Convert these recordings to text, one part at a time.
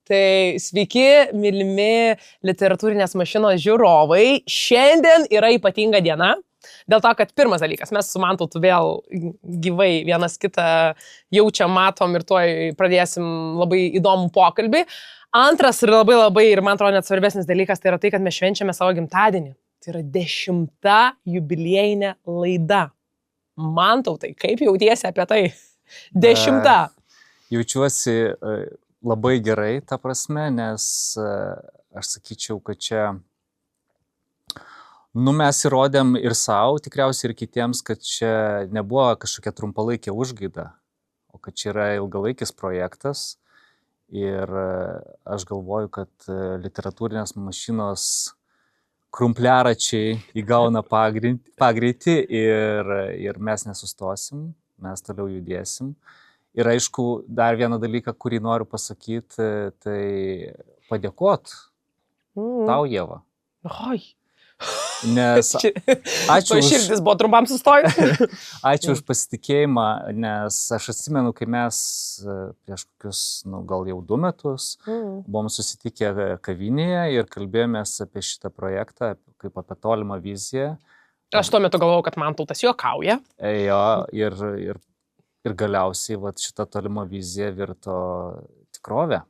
Tai sveiki, mylimi literatūrinės mašinos žiūrovai. Šiandien yra ypatinga diena. Dėl to, kad pirmas dalykas, mes su Mantautu vėl gyvai vienas kitą jaučiam, matom ir tuoj pradėsim labai įdomų pokalbį. Antras ir labai, ir man atrodo net svarbesnis dalykas, tai yra tai, kad mes švenčiame savo gimtadienį. Tai yra 10. jubiliejinė laida. Mantautai, kaip jautiesi apie tai? 10. Jaučiuosi labai gerai, ta prasme, nes aš sakyčiau, kad čia mes įrodėm ir savo, tikriausiai ir kitiems, kad čia nebuvo kažkokia trumpalaikė užgaida, o kad čia yra ilgalaikis projektas. Ir aš galvoju, kad literatūrinės mašinos krumpliaračiai įgauna pagreitį ir mes nesustosim, mes toliau judėsim. Ir aišku, dar vieną dalyką, kurį noriu pasakyti, tai padėkot tau, Ieva. Oi. Nes ačiū už... Širdis buvo trumpam sustojus. Ačiū už pasitikėjimą, nes aš atsimenu, kai mes prieš kokius, gal jau 2 metus buvom susitikę kavinėje ir kalbėjomės apie šitą projektą, kaip apie tolimą viziją. Aš tuo metu galvojau, kad Mantautas juokauja. Jo, ir galiausiai šita tolima vizija virto tikrovę.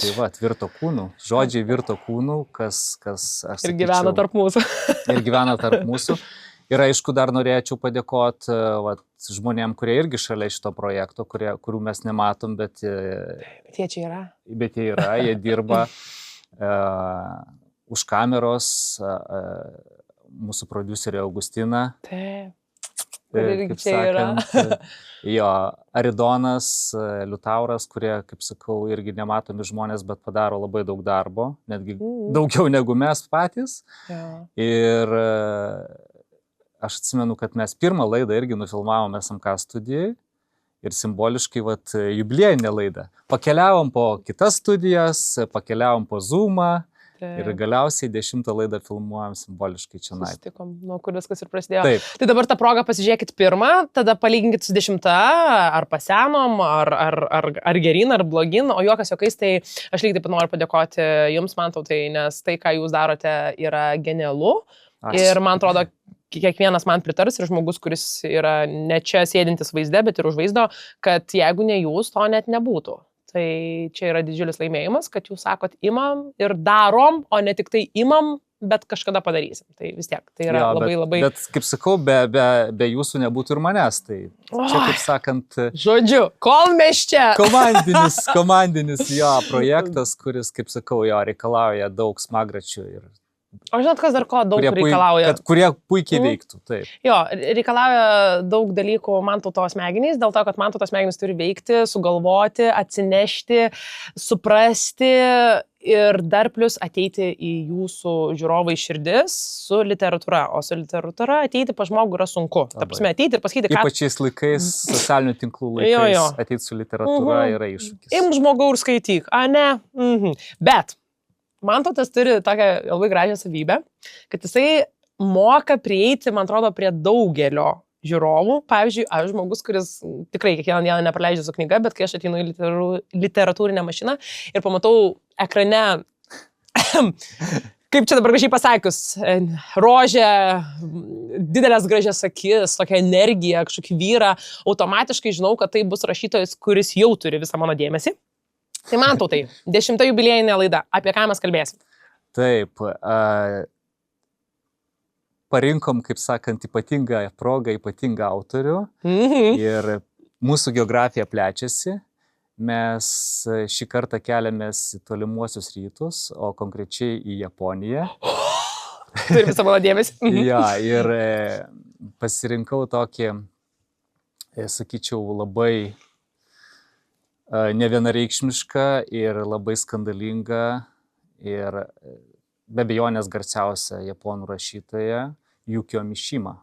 Tai virto kūnų. Žodžiai virto kūnų, kas aš sakyčiau. Ir gyvena tarp mūsų. Ir gyvena tarp mūsų. Ir aišku, dar norėčiau padėkoti žmonėm, kurie irgi šalia šito projekto, kurių mes nematom, bet jie čia yra. Bet jie yra, jie dirba už kameros, mūsų prodiuserė Augustina. Taip. Kaip sakant, jo, Aridonas, Liutauras, kurie, kaip sakau, irgi nematomi žmonės, bet padaro labai daug darbo, netgi daugiau negu mes patys. Ja. Ir aš atsimenu, kad mes pirmą laidą irgi nufilmavome SMK studijai ir simboliškai jubiliejinę laidą. Pakeliavom po kitas studijas, pakeliavom po Zoomą. Ir galiausiai 10 laidą filmuojam simboliškai čia. Susitikom, nuo kur viskas ir prasidėjo. Taip. Tai dabar tą progą pasižiūrėkit pirmą, tada palyginkit su 10, ar pasenom, ar gerin, ar blogin, o juokas juokais, tai aš lygiai taip pat noriu padėkoti jums, Mantautai, nes tai, ką jūs darote, yra genialu. Ir man atrodo, kiekvienas man pritars ir žmogus, kuris yra ne čia sėdintis vaizde, bet ir už vaizdo, kad jeigu ne jūs, to net nebūtų. Tai čia yra didžiulis laimėjimas, kad jūs sakot imam ir darom, o ne tik tai imam, bet kažkada padarysim. Tai vis tiek, tai yra labai... Bet kaip sakau, be jūsų nebūtų ir manęs. Tai čia, kaip sakant... Žodžiu, kol mes čia... Komandinis jo projektas, kuris, kaip sakau, jo reikalauja daug smagračių ir... O žinot, kas dar ko daug reikalauja? Kurie puikiai veiktų, taip. Jo, reikalauja daug dalykų Mantauto smegenys, dėl to, kad Mantauto smegenys turi veikti, sugalvoti, atsinešti, suprasti ir dar plus ateiti į jūsų žiūrovai širdis su literatūra. O su literatūra ateiti pa žmogų yra sunku. Ta prasme, ateiti ir pasakyti, ką... Ypač šiais laikais, socialinių tinklų laikais, ateiti su literatūra yra iššūkis. Im žmogau ir skaityk, a ne? Bet... Mantautas turi tokią labai gražią savybę, kad jisai moka prieiti, man atrodo, prie daugelio žiūrovų. Pavyzdžiui, aš žmogus, kuris tikrai kiekvieną dieną nepraleidžia su knyga, bet kai aš ateinu į literatūrinę mašiną ir pamatau ekrane, kaip čia dabar gražiai pasakius, rožę, didelės gražias akis, tokią energiją, kažkokį vyrą, automatiškai žinau, kad tai bus rašytojas, kuris jau turi visą mano dėmesį. Tai Mantautai, 10 jubiliejinė laida. Apie ką mes kalbėsim? Taip. Parinkom, kaip sakant, ypatingą progą, ypatingą autorių. Ir mūsų geografija plečiasi. Mes šį kartą keliamės į tolimuosius rytus, o konkrečiai į Japoniją. Turi visą mano dėmesį. Ja, ir pasirinkau tokį, sakyčiau, labai... nevienareikšmiška ir labai skandalinga ir be abejonės garsiausia japonų rašytoja Jukio Mishima.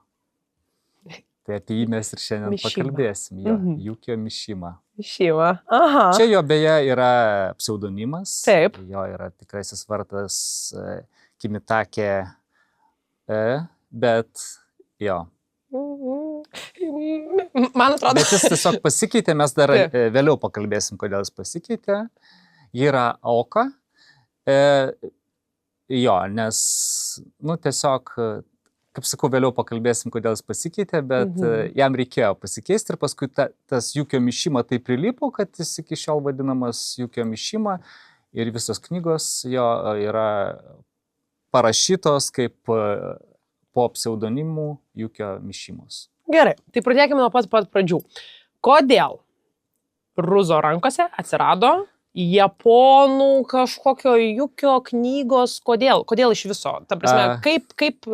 Tai apie jį mes ir šiandien pakalbėsim. Jukio Mishima. Mishima, aha. Čia jo beje yra pseudonimas. Taip. Jo yra tikrasis vardas Kimitake, bet jo. Man atrodo. Bet jis tiesiog pasikeitė, mes dar vėliau pakalbėsim, kodėl jis pasikeitė. yra auka. Jo, nes, tiesiog, kaip sakau, vėliau pakalbėsim, kodėl jis pasikeitė, bet jam reikėjo pasikeisti ir paskui tas Jukio Mišima tai prilipo, kad jis iki šiol vadinamas Jukio Mišima ir visos knygos jo yra parašytos kaip po pseudonimu Jukio Mišimos. Gerai, tai pradėkime nuo pat pradžių. Kodėl Ruzo rankose atsirado japonų kažkokio Jukio knygos, kodėl iš viso? Ta prasme, kaip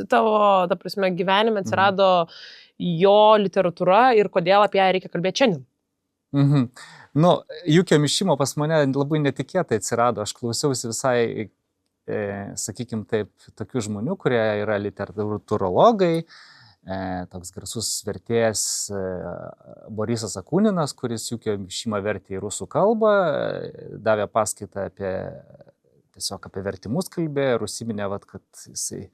tavo, ta prasme, gyvenime atsirado jo literatūra ir kodėl apie ją reikia kalbėti šiandien? Jukio Mišimo pas mane labai netikėtai atsirado. Aš klausiausi visai, sakykim taip, tokių žmonių, kurie yra literatūrologai, toks garsus vertėjas Borisas Akuninas, kuris Jukio Mišimą vertė į rusų kalbą, davė paskaitą apie vertimus kalbėjo ir užsiminė, kad jisai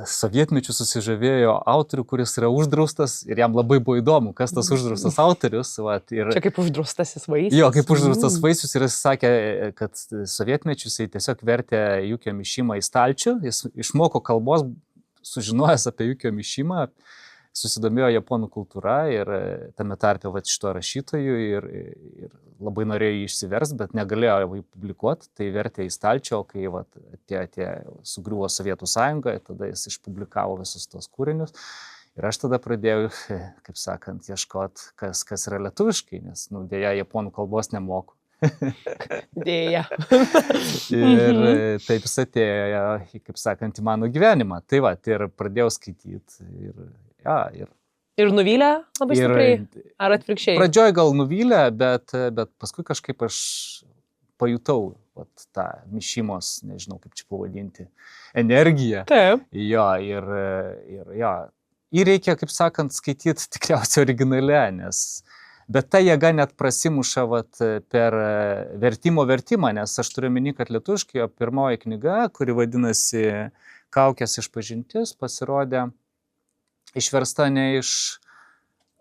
sovietmečių susižavėjo autorių, kuris yra uždraustas ir jam labai buvo įdomu, kas tas uždraustas autorius. Čia kaip uždraustasis vaisius. Jo, kaip uždraustas vaisius ir jis sakė, kad sovietmečių jisai tiesiog vertė Jukio Mišimą į stalčių, jis išmoko kalbos, sužinojęs apie Jukio Mišimą, susidomėjo japonų kultūra ir tame tarpe šito rašytojų ir labai norėjo jį išsiversti, bet negalėjo jį publikuoti, tai vertė į stalčių, o kai sugriuvo Sovietų sąjunga, tada jis išpublikavo visus tos kūrinius. Ir aš tada pradėjau, kaip sakant, ieškoti, kas yra lietuviškai, nes, dėja, japonų kalbos nemoku. Dėja. Ir taip jis atėjo, kaip sakant, į mano gyvenimą. Tai ir pradėjau skaityti. Ir nuvylė labai stipriai? Ar atvirkščiai? Pradžioj gal nuvylė, bet paskui kažkaip aš pajutau tą Mišimos, nežinau kaip čia pavadinti, energiją. Taip. Jo, ir jį reikia, kaip sakant, skaityti tikriausiai originale, bet ta jėga net prasimuša per vertimą, nes aš turiu omeny, kad lietuviškai jo pirmoji knyga, kuri vadinasi Kaukės išpažintis, pasirodė išversta ne iš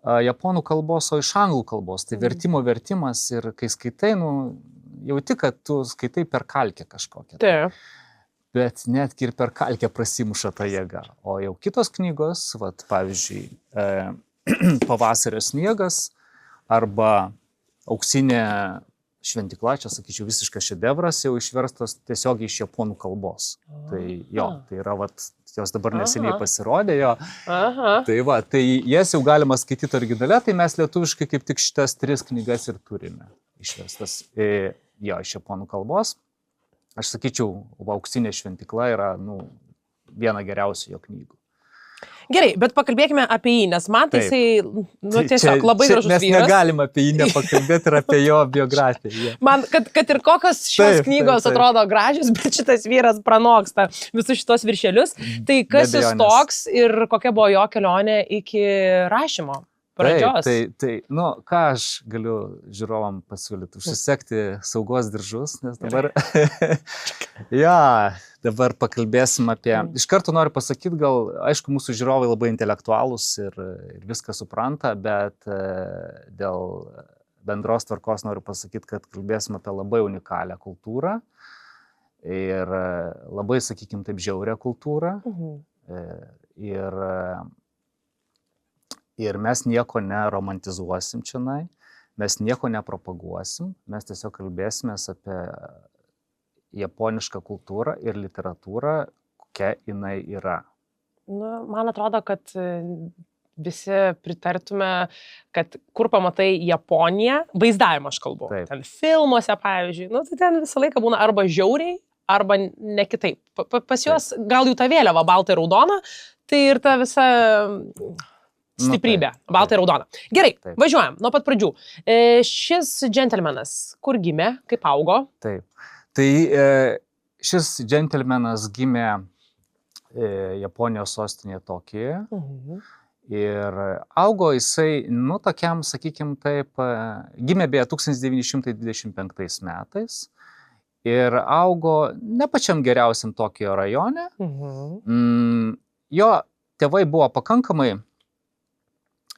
japonų kalbos, o iš anglų kalbos. Tai vertimas ir kai skaitai, jauti, kad tu skaitai per kalkę kažkokią. Taip. Bet netgi ir per kalkę prasimuša ta jėga. O jau kitos knygos, pavyzdžiui, Pavasario sniegas, arba Auksinė šventykla, čia sakyčiau visiškas šedevras, jau išverstas tiesiog iš japonų kalbos. Tai yra, jos dabar neseniai pasirodė jo. Tai jas jau galima skaityti originale, tai mes lietuviškai kaip tik šitas 3 knygas ir turime išverstas iš japonų kalbos. Aš sakyčiau, Auksinė šventykla yra viena geriausių jo knygų. Gerai, bet pakalbėkime apie jį, nes man tai jisai, tiesiog labai gražus vyras. Mes negalim apie jį nepakalbėti ir apie jo biografiją. Man, kad ir kokios šios knygos atrodo gražios, bet šitas vyras pranoksta visus šitos viršelius, tai kas jis toks ir kokia buvo jo kelionė iki rašymo pradžios? Ką aš galiu žiūrovam pasiūlyti? Užsisekti saugos diržus, nes dabar... Dabar pakalbėsim apie... Iš karto noriu pasakyti, gal, aišku, mūsų žiūrovai labai intelektualūs ir viską supranta, bet dėl bendros tvarkos noriu pasakyti, kad kalbėsim apie labai unikalią kultūrą ir labai, sakykim, taip žiaurią kultūrą. Ir mes nieko neromantizuosim čionai, mes nieko nepropaguosim, mes tiesiog kalbėsimės apie japonišką kultūrą ir literatūrą, kokia jinai yra. Man atrodo, kad visi pritartume, kad kur pamatai Japoniją, vaizdavimą aš kalbu. Taip. Ten filmuose, pavyzdžiui, tai ten visą laiką būna arba žiauriai, arba ne kitaip. Pas juos gal jų ta vėliava balta ir raudona, tai ir ta visa stiprybė, balta ir raudona. Gerai, važiuojam nuo pat pradžių. Šis džentelmenas kur gimė, kaip augo? Taip. Tai šis džentelmenas gimė Japonijos sostinėje Tokijoje ir augo jisai, tokiam, sakykim taip, gimė beje 1925 metais ir augo ne pačiam geriausiam Tokijo rajone. Jo tėvai buvo pakankamai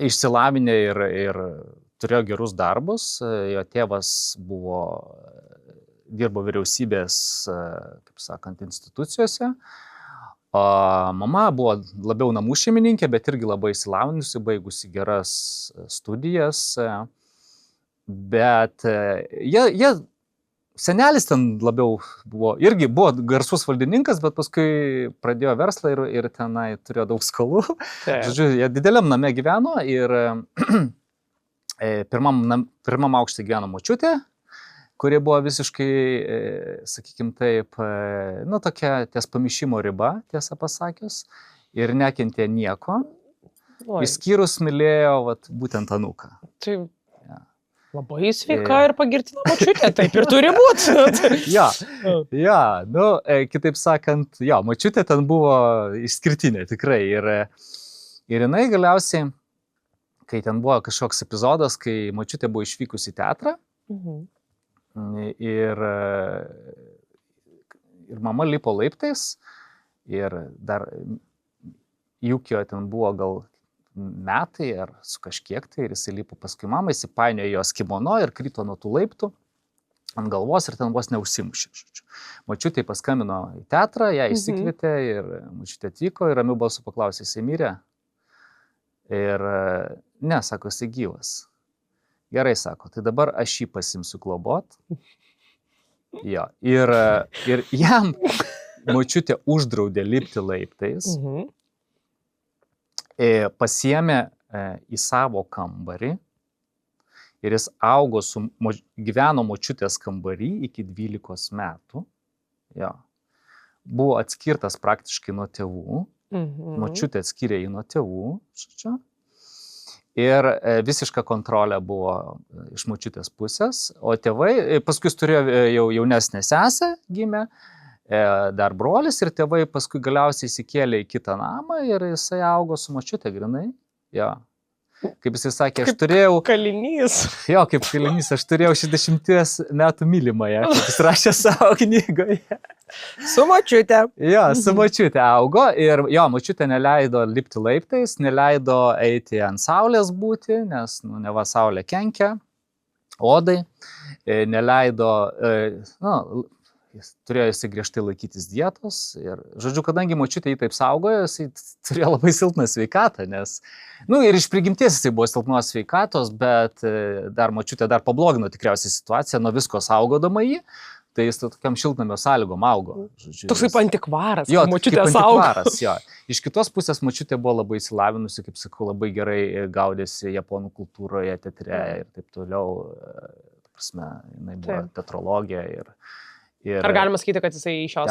išsilavinę ir turėjo gerus darbus. Jo tėvas buvo dirbo vyriausybės, kaip sakant, institucijose. O mama buvo labiau namų šeimininkė, bet irgi labai išsilavinusi, baigusi geras studijas. Bet jie senelis ten labiau irgi buvo garsus valdininkas, bet paskui pradėjo verslą ir tenai turėjo daug skolų. Žodžiu, jie dideliam name gyveno ir pirmam aukšte gyveno močiutė, kuri buvo visiškai, sakykime taip, tokia ties pamišimo riba, tiesą pasakius, ir nekentė nieko, išskyrus mylėjo būtent anūką. Tai labai sveika ir pagirtina močiutė, taip ir turi būti. Kitaip sakant, močiutė ten buvo išskirtinė tikrai. Ir jinai galiausiai, kai ten buvo kažkoks epizodas, kai močiutė buvo išvykusi į teatrą, ir mama lipo laiptais, ir dar Jukio ten buvo gal metai ar su kažkiek tai, ir jisai lipo paskui mamą, įsipainiojo jos kimono ir krito nuo tų laiptų ant galvos ir ten vos neužsimušė. Močiutė paskambino į teatrą, ją išsikvietė ir močiutė atvyko ir ramiu balsu paklausė, jisai mirė. Ir ne, sako, jisai gyvas. Gerai, sako, tai dabar aš jį pasimsiu globot. Jo. Ir jam močiutė uždraudė lipti laiptais, pasiėmė į savo kambarį ir jis augo gyveno močiutės kambarį iki 12 metų. Jo. Buvo atskirtas praktiškai nuo tėvų. Močiutė atskyrė jį nuo tėvų. Ir visiška kontrolė buvo iš močiutės pusės, o tėvai, paskui jis turėjo jau jaunesnę sesę, gimė, dar brolis, ir tėvai paskui galiausiai įsikėlė į kitą namą ir jisai augo su močiutė grinai. Jo. Kaip jisai sakė, aš turėjau... Kalinys. Jo, kaip kalinys, aš turėjau 60 metų mylimąją, kaip jis rašė savo knygoje. Su močiutė. Jo, su močiutė augo ir jo, močiutė neleido lipti laiptais, neleido eiti ant saulės būti, nes neva saulė kenkia odai, neleido, jis turėjo griežtai laikytis dietos ir, žodžiu, kadangi močiutė jį taip saugojo, jis turėjo labai silpną sveikatą, nes, ir iš prigimties jis buvo silpnos sveikatos, bet dar močiutė dar pablogino tikriausiai situaciją, nuo visko saugodama jį, tai jis tokiam šiltnamio sąlygom augo. Toks kaip antikvaras, jo, močiutė saugo. Jo. Iš kitos pusės močiutė buvo labai įsilavinusi, kaip sakau, labai gerai gaudėsi japonų kultūroje, teatre ir taip toliau. Prasme, jinai buvo teatrologija ir ar galima sakyti, kad jisai iš šios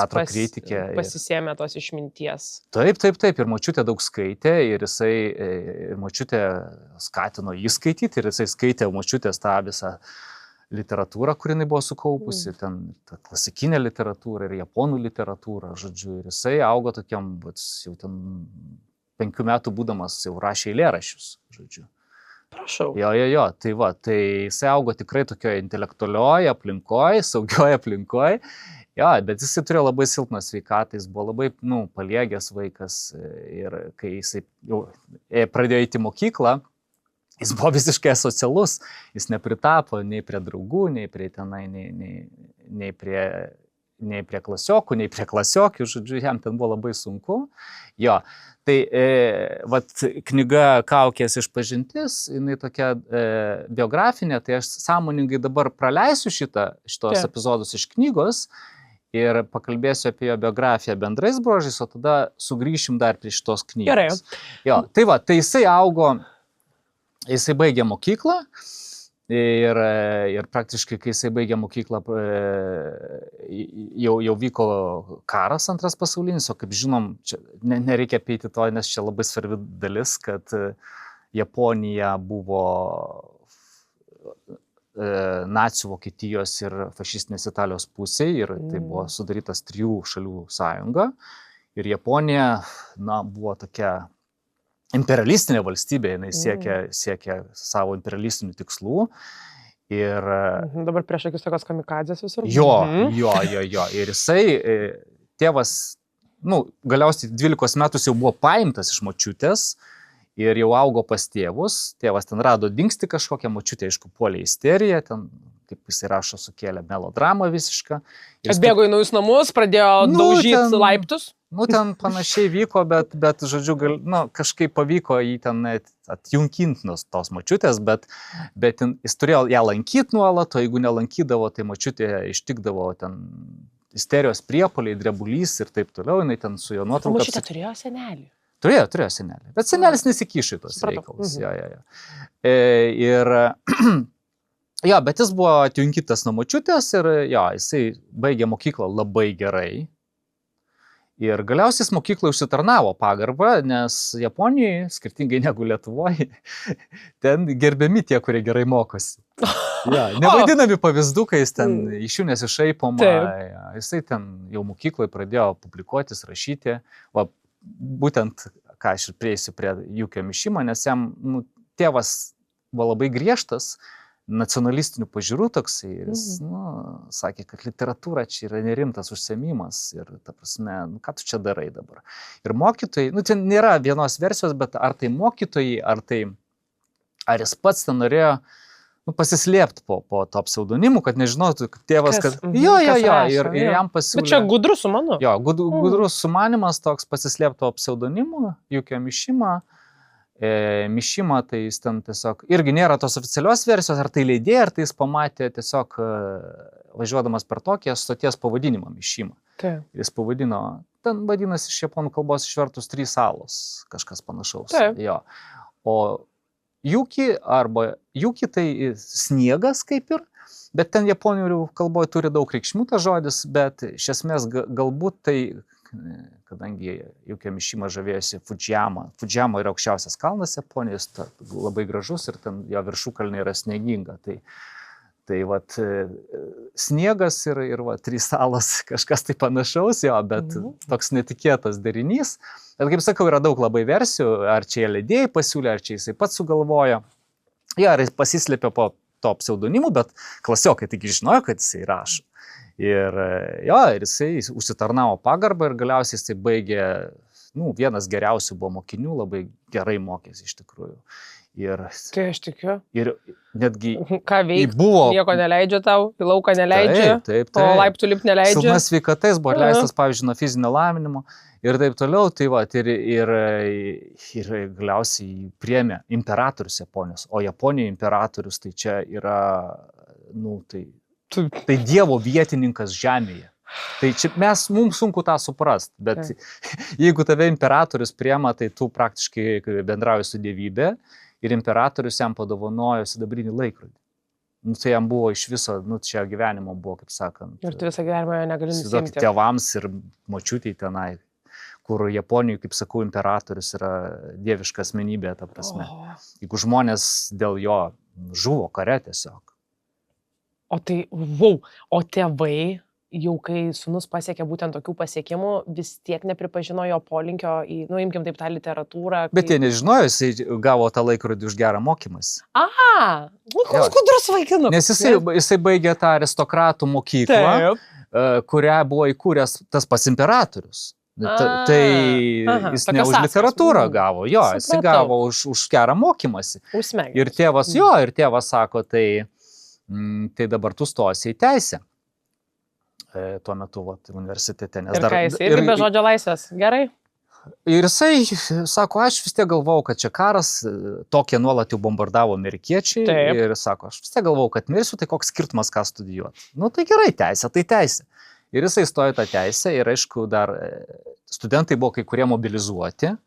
pasisėmė tos išminties? Taip. Ir močiutė daug skaitė ir močiutė skatino jį skaityti ir jisai skaitė močiutės tą visą literatūrą, kuri jinai buvo sukaupusi, ten klasikinė literatūra ir japonų literatūra, žodžiu, ir jisai augo tokiam, jau ten 5 metų būdamas jau rašė eilėraščius, žodžiu. Prašau. Jo, tai jisai augo tikrai tokioje intelektualioje aplinkoje, saugioje aplinkoje, bet jisai turėjo labai silpną sveikatą, jis buvo labai, paliegęs vaikas ir kai jisai jau pradėjo eiti į mokyklą, jis buvo visiškai asocialus, jis nepritapo nei prie draugų, nei prie tenai, nei prie klasiokų, nei prie klasiokių, žodžiu, jam ten buvo labai sunku. Jo, tai knyga Kaukės išpažintis, jinai tokia biografinė, tai aš sąmoningai dabar praleisiu šitos epizodus iš knygos ir pakalbėsiu apie jo biografiją bendrais bruožais, o tada sugrįšim dar prie šitos knygos. Gerai. Jo, tai jisai augo, jisai baigė mokyklą ir praktiškai, kai jisai baigė mokyklą, jau vyko karas antras pasaulinis, o kaip žinom, čia nereikia apeiti to, nes čia labai svarbi dalis, kad Japonija buvo nacių Vokietijos ir fašistinės Italijos pusėje ir tai buvo sudarytas 3 šalių sąjunga ir Japonija, buvo tokia imperialistinė valstybė, jinai siekia savo imperialistinių tikslų. Ir dabar prieš akius tokios kamikadzės visur. Jo. Ir jisai, tėvas, galiausiai 12 metus jau buvo paimtas iš močiutės ir jau augo pas tėvus. Tėvas ten rado dingstį kažkokią, močiutė, aišku, puolė isteriją, ten kaip jis rašo, sukėlė melodramą visišką. Atbėgo į naujus namus, pradėjo daužyti laiptus. Ten panašiai vyko, bet žodžiu, kažkaip pavyko jį ten atjunkinti nuo tos močiutės, bet jis turėjo ją lankyti nuolat, o jeigu nelankydavo, tai močiutė ištikdavo ten isterijos priepuoliai, drebulys ir taip toliau, jinai ten su jo nuotrauka. Močiutė turėjo senelį. Turėjo senelį, bet senelis nesikišo į tos reikalus. Ir bet jis buvo atjunkytas nuo močiutės ir jisai baigė mokyklą labai gerai. Ir galiausiai jis mokykloje užsitarnavo pagarbą, nes Japonijoje, skirtingai negu Lietuvoje, ten gerbiami tie, kurie gerai mokosi. Nevaidinami pavyzdukais, ten iš jų nesišaipoma. Jisai ten jau mokykloje pradėjo publikuotis, rašyti. Būtent, ką aš ir prieisiu prie Jukio Mišimo, nes jam tėvas buvo labai griežtas, nacionalistinių pažiūrų toksai, ir jis sakė, kad literatūra čia yra nerimtas užsiėmimas ir, ta prasme, ką tu čia darai dabar. Ir mokytojai, ten nėra vienos versijos, bet ar tai mokytojai, ar jis pats ten norėjo pasislėpti po to pseudonimu, kad nežinotų, kad tėvas, kad ir jam pasiūlė. Bet čia gudrus sumanu. Gudrus sumanimas toks pasislėpti to pseudonimu, Jukio Mišimą. Mišimą, tai jis ten tiesiog, irgi nėra tos oficialios versijos, ar tai leidėjai, ar tai jis pamatė tiesiog važiuodamas per Tokiją stoties pavadinimą Mišimą. Jis pavadino, ten vadinasi iš japonų kalbos išvertus 3 salos, kažkas panašaus. O Juki tai sniegas kaip ir, bet ten japonų kalboje turi daug reikšmių tas žodis, bet iš esmės galbūt tai, kadangi Jukio Mišima žavėjosi Fudžijama. Fudžijama yra aukščiausias kalnas Japonijos, labai gražus ir ten jo viršukalnė yra snieginga. Tai sniegas ir 3 salos, kažkas tai panašaus, bet toks netikėtas derinys. Bet kaip sakau, yra daug labai versijų, ar čia leidėjai pasiūlė, ar čia jisai pats sugalvojo. Ar jis pasislėpė po to pseudonimu, bet klasiokai tik žinojo, kad jisai rašo. Ir jisai užsitarnavo pagarbą ir galiausiai jisai baigė, vienas geriausių buvo mokinių, labai gerai mokėsi iš tikrųjų. Tai aš tikiu. Ir netgi... Ką veikti, nieko neleidžia tau, į lauką neleidžia, o laiptų lipt neleidžia. Silpnas sveikatais buvo atleistas, pavyzdžiui, nuo fizinio lavinimo ir taip toliau. Ir galiausiai priėmė imperatorius Japonijos, o Japonijoje imperatorius tai čia yra, tai dievo vietininkas žemėje. Tai čia mums sunku tą suprast, bet jeigu tave imperatorius priema, tai tu praktiškai bendrauji su dievybė ir imperatorius jam padovanojo sidabrinį laikrodį. Tai jam buvo iš viso, čia gyvenimo buvo, kaip sakant. Ir tu visą gyvenimą negali nusimti. Tėvams ir močiutei tenai, kur Japonijoje, kaip sakau, imperatorius yra dieviška asmenybė, ta prasme. Jeigu žmonės dėl jo žuvo kare tiesiog. O tėvai, jau kai sūnus pasiekė būtent tokių pasiekimų, vis tiek nepripažino jo polinkio į, imkim taip, tą literatūrą. Bet jie nežinojo, jisai gavo tą laikrodį už gerą mokymąsi. Koks gudrus vaikinukas. Nes jisai baigė tą aristokratų mokyklą, kurią buvo įkūręs tas pats imperatorius. Tai jis ne už literatūrą gavo, jisai gavo už gerą mokymąsi. Ir tėvas sako, tai dabar tu stosi į teisę. Tuo metu universitete. Ir ką jis irgi be žodžio laisvės, gerai? Ir jisai sako, aš vis tiek galvau, kad čia karas, tokie nuolat jau bombardavo amerikiečiai. Taip. Ir sako, aš vis tiek galvau, kad mirsiu, tai koks skirtumas, ką studijuoti. Tai gerai, teisė, tai teisė. Ir jisai stojo tą teisę ir aišku, dar studentai buvo kai kurie mobilizuoti,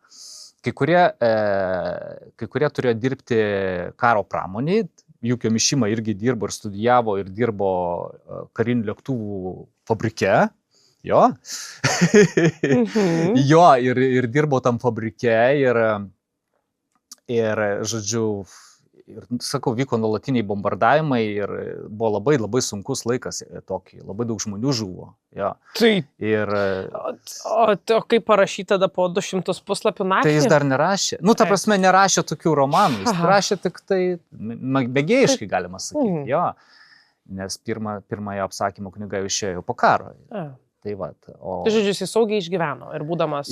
kai kurie turėjo dirbti karo pramoniai. Jukio Mišima irgi dirbo ir studijavo ir dirbo karinių lėktuvų fabrike. Ir dirbo tam fabrike ir žodžiu, sakau, vyko nuolatiniai bombardavimai ir buvo labai labai sunkus laikas tokį, labai daug žmonių žuvo. Taip. O kaip parašyti tada po 200 puslapių naktį? Tai jis dar nerašė. Ta prasme, nerašė tokių romanų. Jis rašė tik tai begėjiškai, galima sakyti. Nes pirmąją apsakymų knyga jau išėjo po karo. Tai žodžiu, jis saugiai išgyveno ir būdamas...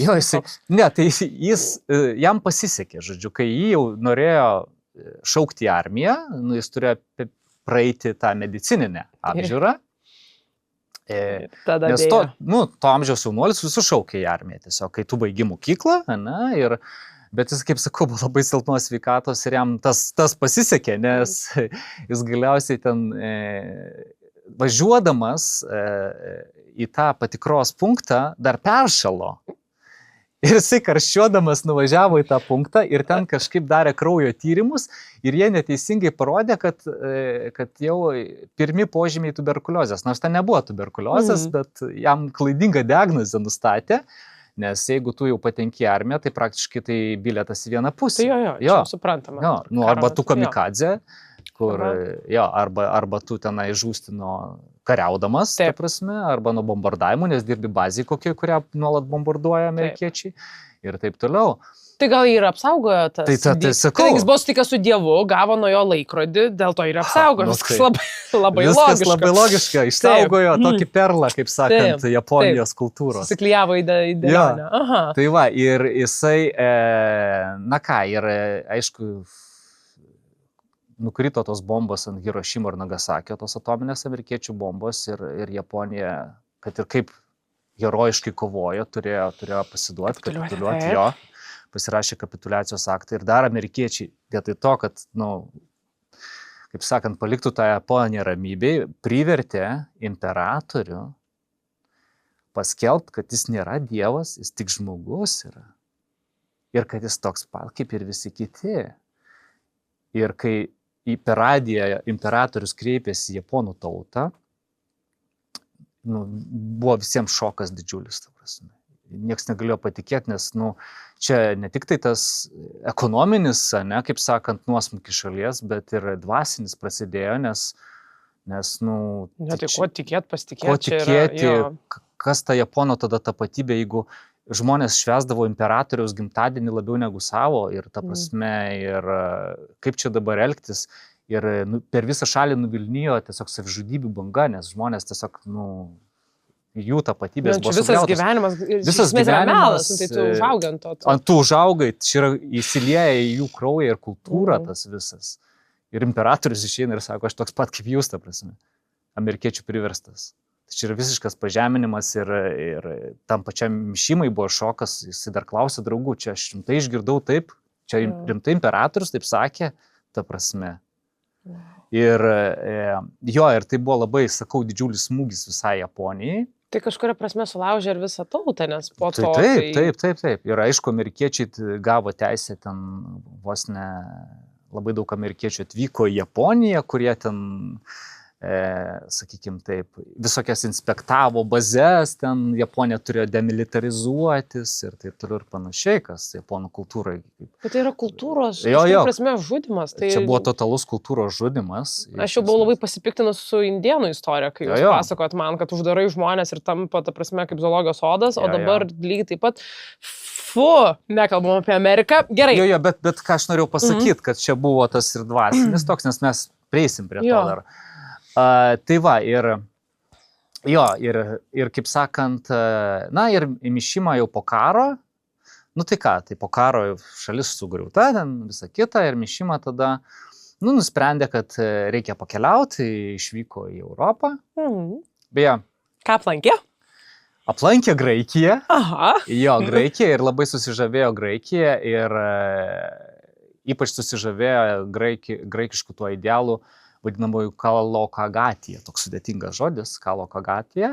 Jam pasisekė, žodžiu, kai jį jau norėjo šaukti į armiją, jis turėjo praeiti tą medicininę apžiūrą. Tada Nes to amžiaus jaunuolis visus šaukia į armiją, tiesiog, kai tu baigi mokyklą, bet jis, kaip sakau, buvo labai silpnos sveikatos ir jam tas pasisekė, nes jis galiausiai ten važiuodamas į tą patikros punktą dar peršalo. Ir jisai karščiuodamas nuvažiavo į tą punktą ir ten kažkaip darė kraujo tyrimus ir jie neteisingai parodė, kad jau pirmi požymiai tuberkuliozės. Nors ten nebuvo tuberkuliozės, bet jam klaidingą diagnozę nustatė, nes jeigu tu jau patenki į armiją, tai praktiškai tai bilietas į vieną pusę. Tai jo, suprantama. Jo, arba tu kamikadzė, arba tu tenai žūsti nuo kariaudamas, ta prasme, arba nuo bombardavimų, nes dirbi bazį kokie, kurią nuolat bombarduoja amerikiečiai ir taip toliau. Tai gal jį ir apsaugojo tas? Tai sakau. Jis buvo sutikęs su Dievu, gavo nuo jo laikrodį, dėl to ir apsaugojo. Viskas labai logiška. Viskas labai logiška, išsaugojo tokį perlą, kaip sakant, Japonijos kultūros. Susiklijavo į dėlionę. Tai va, ir jisai, ir aišku, nukrito tos bombos ant Hirošimo ir Nagasakio, tos atominės amerikiečių bombos ir Japonija, kad ir kaip herojiškai kovojo, turėjo pasiduoti, kapituliuoti jo, pasirašė kapituliacijos aktą ir dar amerikiečiai, vietoj to, kad, kaip sakant, paliktų tą Japoniją ramybėj, privertė imperatorių paskelbti, kad jis nėra dievas, jis tik žmogus yra. Ir kad jis toks pat kaip ir visi kiti. Ir kai per radiją imperatorius kreipėsi į japonų tautą, buvo visiems šokas didžiulis, ta prasme. Niekas negalėjo patikėti, nes čia ne tik tai tas ekonominis, kaip sakant, nuosmukis šalies, bet ir dvasinis prasidėjo, nes tai ko tikėti, pasitikėti. Ko tikėti, kas ta Japono tada tapatybė, jeigu žmonės švęsdavo imperatoriaus gimtadienį labiau negu savo ir ta prasme, ir kaip čia dabar elgtis. Ir per visą šalį nuvilnijo tiesiog savižudybių banga, nes žmonės tiesiog, jų tapatybės buvo sugriautos. Visas gyvenimas, tai tu užaugai ant to. Ant tu užaugai, čia yra įsilieja į jų kraują ir kultūrą tas visas. Ir imperatorius išeina ir sako, aš toks pat kaip jūs, ta prasme, amerikiečių priverstas. Čia yra visiškas pažeminimas ir tam pačiam Mišimai buvo šokas, jis dar klausė draugų, čia aš rimtai išgirdau taip, čia rimtai imperatorius taip sakė, ta prasme. Ir tai buvo labai, sakau, didžiulis smūgis visai Japonijai. Tai kažkuria prasme sulaužė ir visą tautą, nes po to... Taip. Ir aišku, amerikiečiai gavo teisę ten vos ne, labai daug amerikiečių atvyko į Japoniją, kurie ten... sakykime taip, visokias inspektavo bazės, ten Japonija turėjo demilitarizuotis ir taip toliau ir panašiai, kas Japonų kultūrai. Bet tai yra kultūros, prasme, žudimas. Čia buvo totalus kultūros žudimas. Aš jau buvau labai pasipiktinus su indėnų istorija, kai jūs pasakojat man, kad uždarai žmonės ir tampa, ta prasme, kaip zoologijos sodas, o dabar lygiai taip pat, nekalbam apie Ameriką. Gerai. Bet ką aš norėjau pasakyti, kad čia buvo tas ir dvasinis toks, nes mes prieisim prie to dar. Tai va, ir kaip sakant, ir Mišima jau po karo, tai po karo šalis sugriauta, ten visa kita, ir Mišima tada, nusprendė, kad reikia pakeliauti, išvyko į Europą. Beje. Ką aplankė? Aplankė Graikiją. Aha. Graikiją ir labai susižavėjo Graikiją ir ypač susižavėjo graikiškų tuo idealu, vadinamųjų kalokagatija, toks sudėtingas žodis, kalokagatija.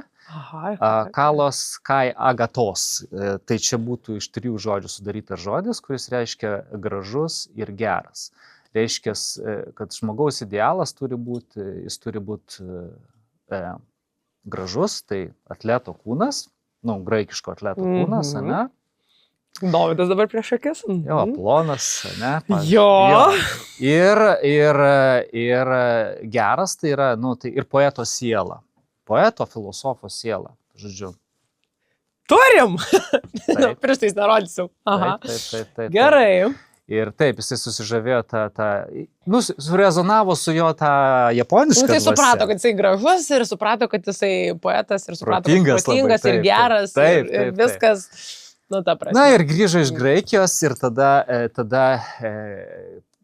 Kalos kai agatos. Tai čia būtų iš 3 žodžių sudarytas žodis, kuris reiškia gražus ir geras. Reiškia, kad žmogaus idealas turi būti gražus, tai atleto kūnas, graikiško atleto kūnas, Dovydas dabar prieš akis. Plonas, ne? Ir geras tai yra, ir poeto siela. Poeto, filosofo siela, žodžiu. Turim! Prieš tai nerodysiu. Taip. Gerai. Ir taip, jisai susižavėjo surezonavo su jo tą japonišką dvasią. Tai suprato, kad jisai gražus ir suprato, kad jisai poetas ir suprato, kad protingas ir geras ir viskas. Ir grįžo iš Graikijos ir tada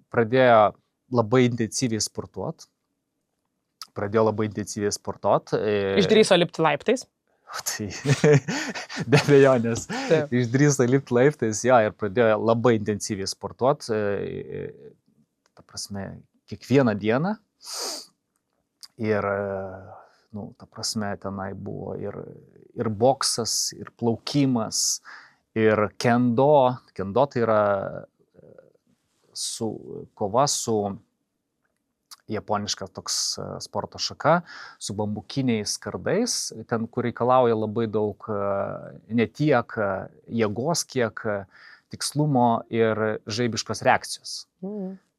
pradėjo labai intensyviai sportuoti. pradėjo labai intensyviai sportuoti. Išdrįso lipti laiptais. Tai be abejonės. Išdrįso lipti laiptais, jo, ir pradėjo labai intensyviai sportuoti. Ta prasme, kiekvieną dieną. Ir, nu, ta prasme, tenai buvo ir boksas, ir plaukimas, ir kendo. Kendo tai yra kova su japoniška toks sporto šaka, su bambukiniais kardais, ten, kur reikalauja labai daug ne tiek jėgos, kiek tikslumo ir žaibiškos reakcijos.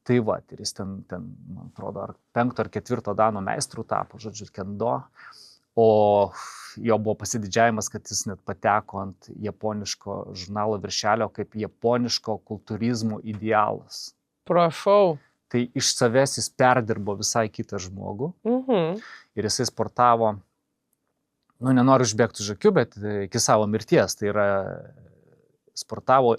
Tai va, ir jis ten, man atrodo, ar 5 ar 4 dano meistrų tapo, žodžiu, kendo. O jo buvo pasididžiavimas, kad jis net pateko ant japoniško žurnalo viršelio kaip japoniško kultūrizmo idealas. Prašau. Tai iš savęs jis perdirbo visai kitą žmogų. Ir jisai sportavo, nu, nenoriu užbėgti už akių, bet iki savo mirties. Tai yra, sportavo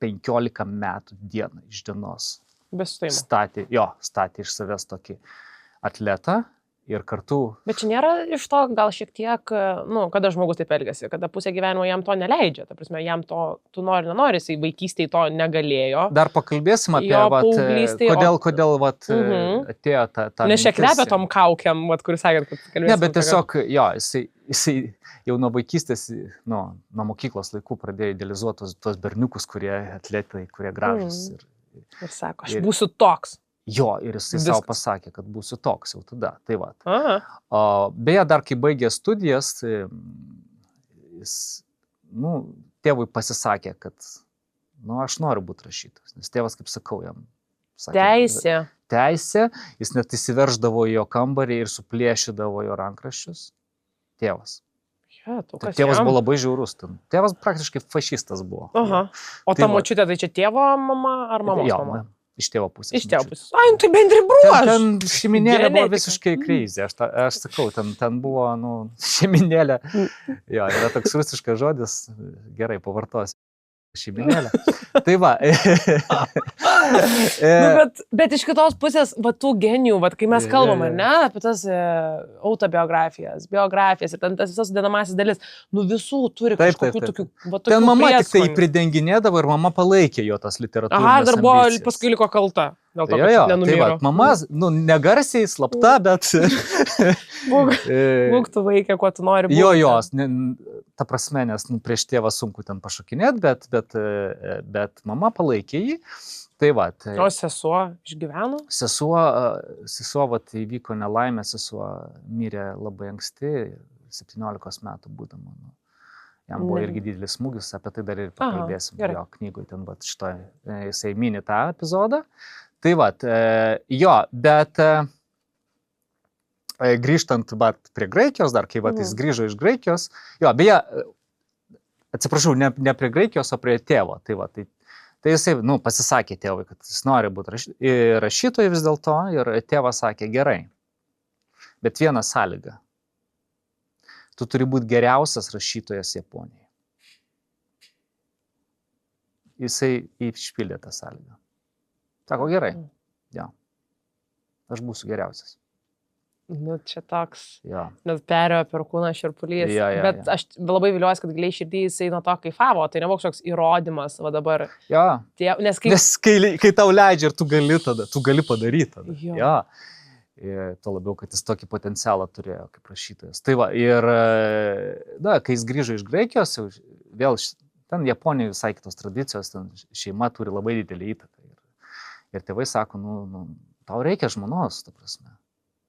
15 metų dieną iš dienos. Statė iš savęs tokį atletą ir kartu... Bet čia nėra iš to gal šiek tiek, nu, kada žmogus taip elgiasi, kada pusė gyvenimo jam to neleidžia. Ta prasme, jam to, tu nori, jisai vaikystėje to negalėjo. Dar pakalbėsim apie, kodėl atėjo ta Nes čia kvepia tom kaukiam, kuris sakėt, kad kalbėsim. Ne, bet tiesiog, jo, jisai jau nuo vaikystės, nuo mokyklos laikų pradėjo idealizuoti tos berniukus, kurie atletai, kurie gražus. Ir sako, aš būsiu toks. Jo, ir jisai savo pasakė, kad būsiu toks jau tada. Tai va. Beje, dar kai baigė studijas, jis, nu, tėvui pasisakė, kad, nu, aš noriu būti rašytojas. Nes tėvas, kaip sakau, jam sakė. Teisė. Jis net įsiverždavo į jo kambarį ir suplėšydavo jo rankraščius. Tėvas. Tėvas buvo labai žiaurus. Tėvas praktiškai fašistas buvo. O ta močiutė, tai čia tėvo mama ar mamos mama? Iš tėvo pusės. Iš tėvo pusės. Ai, nu tai bendri bruožai. Ten šeiminėlė buvo visiškai krizė. Aš sakau, ten buvo, nu, šeiminėlė. Jo, yra toks rusiškas žodis. Gerai, pavartosiu. Šeiminėlė. Tai va. Bet iš kitos pusės, va, tų genijų, va, kai mes kalbam, ar ne, apie tas autobiografijas, biografijas ir ten tas visas sudedamasis dalis, nu visų turi kažkokių tokių, va, tokių ten mama prieskonių. Tik tai pridenginėdavo ir mama palaikė jo tas literatūros ambicijas. Dar buvo, paskui liko kalta. Dėl to, kad nenumiro. Tai va, mama, nu, negarsiai, slapta, bet... Būk tu vaikė, kuo tu nori būti. Jo, ta prasme, nes prieš tėvą sunku ten pašokinėti, bet mama palaikė jį. Tai va. O sesuo išgyveno? Sesuo, va, įvyko nelaimė, sesuo mirė labai anksti, 17 metų būdama. Jam buvo irgi didelis smūgis, apie tai dar ir pakalbėsim jo knygoje, ten va, šitoj, jisai mini tą epizodą. Tai va, jo, bet grįžtant prie Graikijos, dar kai va, jis grįžo iš Graikijos, jo, beje, atsiprašau, ne prie Graikijos, o prie tėvo. Tai va, tai jisai, nu, pasisakė tėvui, kad jis nori būti rašytojai vis dėlto, ir tėvas sakė, gerai, bet viena sąlyga. Tu turi būti geriausias rašytojas Japonijoje. Jisai išpildė tą sąlygą. Sako, gerai, jo, aš būsiu geriausias. Nu, čia toks, net perėjo per kūną širpulys. Bet aš labai viliuosi, kad giliai širdį jisai nuo to kaifavo, tai nebuvo kažkoks įrodymas, va dabar. Jo, nes kai tau leidžia ir tu gali padaryti tada. Jo. Tuo labiau, kad jis tokį potencialą turėjo kaip rašytojas. Tai va, ir kai jis grįžo iš Graikijos, vėl ten Japonijoje visai kitos tradicijos, ten šeima turi labai didelį įtaką. Ir tėvai sako, nu, tau reikia žmonos, ta prasme.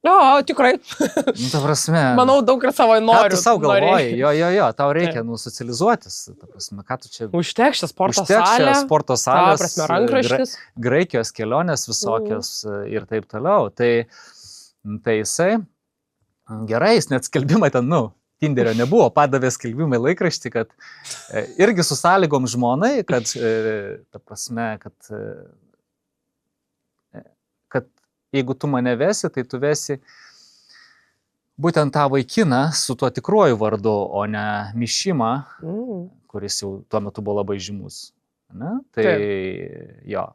O, tikrai. Nu, ta prasme. Manau, daug ir savo noriu. Tu savo galvoji, jo, tau reikia, nu, socializuotis, ta prasme, ką tu čia... Užtekščia sporto salės, ta prasme, rankraštis. Graikijos kelionės visokios ir taip toliau. Tai jisai, gerai, jis net skelbimą ten, nu, Tinderio nebuvo, padavė skelbimą į laikraštį, kad irgi su sąlygom žmonai, kad, ta prasme, kad jeigu tu mane vesi, tai tu vesi būtent tą vaikiną su tuo tikruoju vardu, o ne Mišimą, kuris jau tuo metu buvo labai žymus. Ne? Tai jo.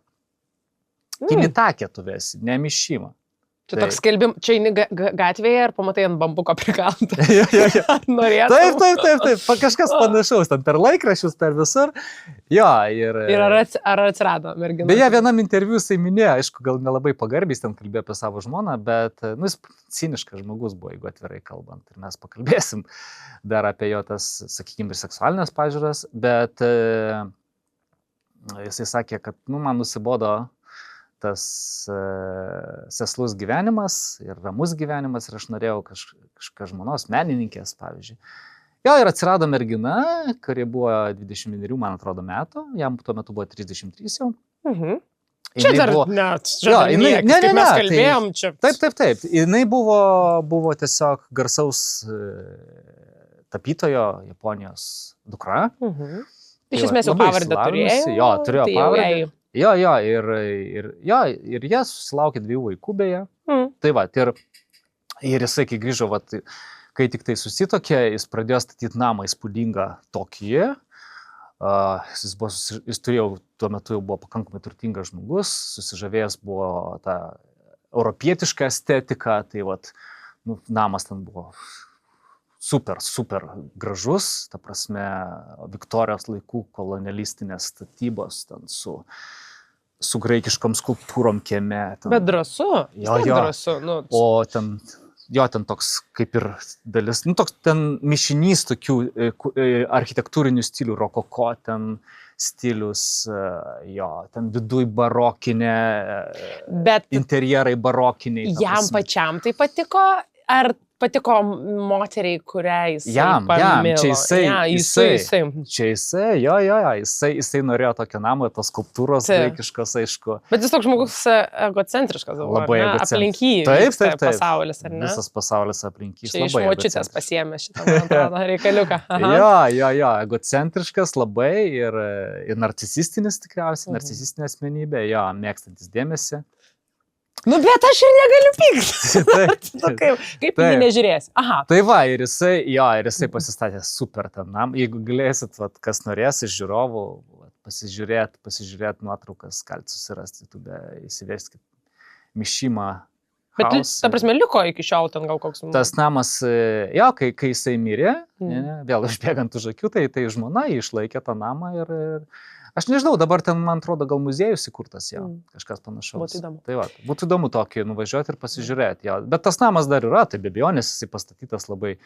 Kimitakė tu vesi, ne Mišimą. Čia toks skelbim, čia eini gatvėje ir pamatai ant bambuko prikaltą. Norėtum. Taip. Kažkas panašaus, ten per laikraščius, per visur. Jo, ir ar atsirado mergina? Beje, vienam interviu jisai minėjo, aišku, gal nelabai pagarbiai, ten kalbėjo apie savo žmoną, bet, jis ciniškas žmogus buvo, jeigu atvirai kalbant. Ir mes pakalbėsim dar apie jo tas, sakykime, ir seksualinės pažiūras, bet jisai sakė, kad, man nusibodo tas seslus gyvenimas ir ramus gyvenimas ir aš norėjau kažką žmonos, menininkės, pavyzdžiui. Jo, ir atsirado mergina, kuri buvo 21, man atrodo, metų, jam tuo metu buvo 33 jau. Čia dar net, kaip mes kalbėjom čia. Taip. Jinai buvo tiesiog garsaus tapytojo Japonijos dukra. Iš esmės jau pavardę turėjo. Jo, turėjo pavardę. Jo, ir jie susilaukė 2 vaikų beje. Tai va, ir jisai, kai grįžo, kai tik tai susitokė, jis pradėjo statyti namą įspūdingą Tokijoje. Jis turėjo, tuo metu jau buvo pakankamai turtingas žmogus, susižavėjęs buvo tą europietišką estetiką, tai namas ten buvo super gražus, ta prasme, Viktorijos laikų kolonialistinės statybos ten su graikiškom skulptūrom kieme. Bet drąsu. Jo. Drąsu. O ten toks kaip ir dalis, toks ten mišinys tokių architektūrinių stilių, rokoko ten stilius, ten viduj barokinė, bet interjerai barokiniai. Jam pačiam tai patiko, ar patiko moteriai, kurią jisai pamilo? Jisai norėjo tokio namo, tos skulptūros graikiškos, aišku. Bet jis toks žmogus egocentriškas, labai egocentriškas. Aplink jį taip. Pasaulis, ar ne? Visas pasaulis aplink jį. Čia iš močiutės pasiėmė šitą, man atrodo, reikaliuką. Jo, egocentriškas labai ir narcisistinis tikriausiai, narcisistinė asmenybė, jo, mėgstantis dėmesį. Bet aš ir negaliu pykti. Kaip jį nežiūrės. Aha. Tai va, ir jisai pasistatė super ten namą. Jeigu galėsit, kas norės iš žiūrovų, pasižiūrėt nuotraukas, galite susirasti, įsiveskit Mishima House. Bet, ta prasme, liko iki šiol ten gal koks... Tas namas, kai jisai mirė, vėl užbėgant už akių, tai žmona išlaikė tą namą ir... Aš nežinau, dabar ten, man atrodo, gal muziejus įkurtas jau, kažkas panašaus. Būtų įdomu. Tai būtų įdomu tokį nuvažiuoti ir pasižiūrėti. Jo. Bet tas namas dar yra, tai be abejonės jisai pastatytas labai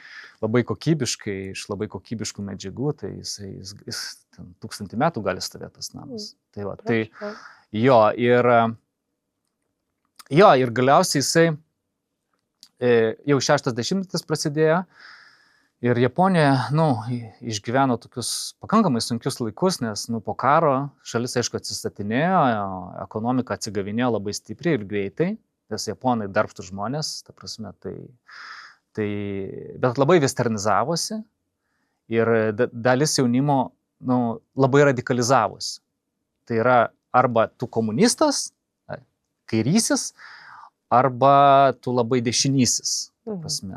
kokybiškai, iš labai kokybiškų medžiagų, tai jis 1000 metų gali stovėti tas namas. Ir galiausiai jisai, jau 60-metis prasidėjo, ir Japonija, išgyveno tokius pakankamai sunkius laikus, nes, po karo šalis, aišku, atsistatinėjo, ekonomika atsigavinėjo labai stipriai ir greitai, nes japonai darbštus žmonės, ta prasme, bet labai westernizavosi ir dalis jaunimo, labai radikalizavosi. Tai yra arba tu komunistas, kairysis, arba tu labai dešinysis. Prasme,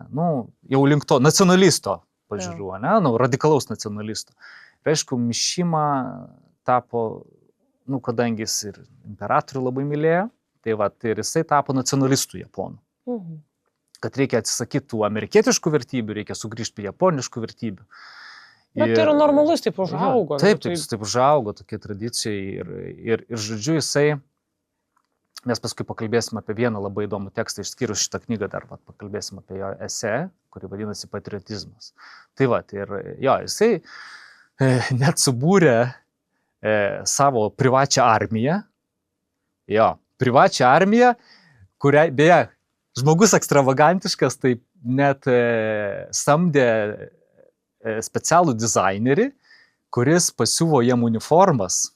jau link to nacionalisto pažiūrų, radikalaus nacionalisto. Ir aišku, Mishima tapo, kadangi jis ir imperatorių labai mylėjo, tai ir jisai tapo nacionalistų japonų. Kad reikia atsisakyti tų amerikietiškų vertybių, reikia sugrįžti prie japoniškų vertybių. Bet tai yra normalus, taip užaugo. Taip užaugo tokie tradicijai ir žodžiu jisai. Mes paskui pakalbėsim apie vieną labai įdomų tekstą, išskyrus šitą knygą dar pakalbėsim apie jo esė, kuri vadinasi Patriotizmas. Jisai net subūrė savo privačią armiją. Privačią armiją, kurią, beje, žmogus ekstravagantiškas, tai net samdė specialų dizainerį, kuris pasiuvo jam uniformas.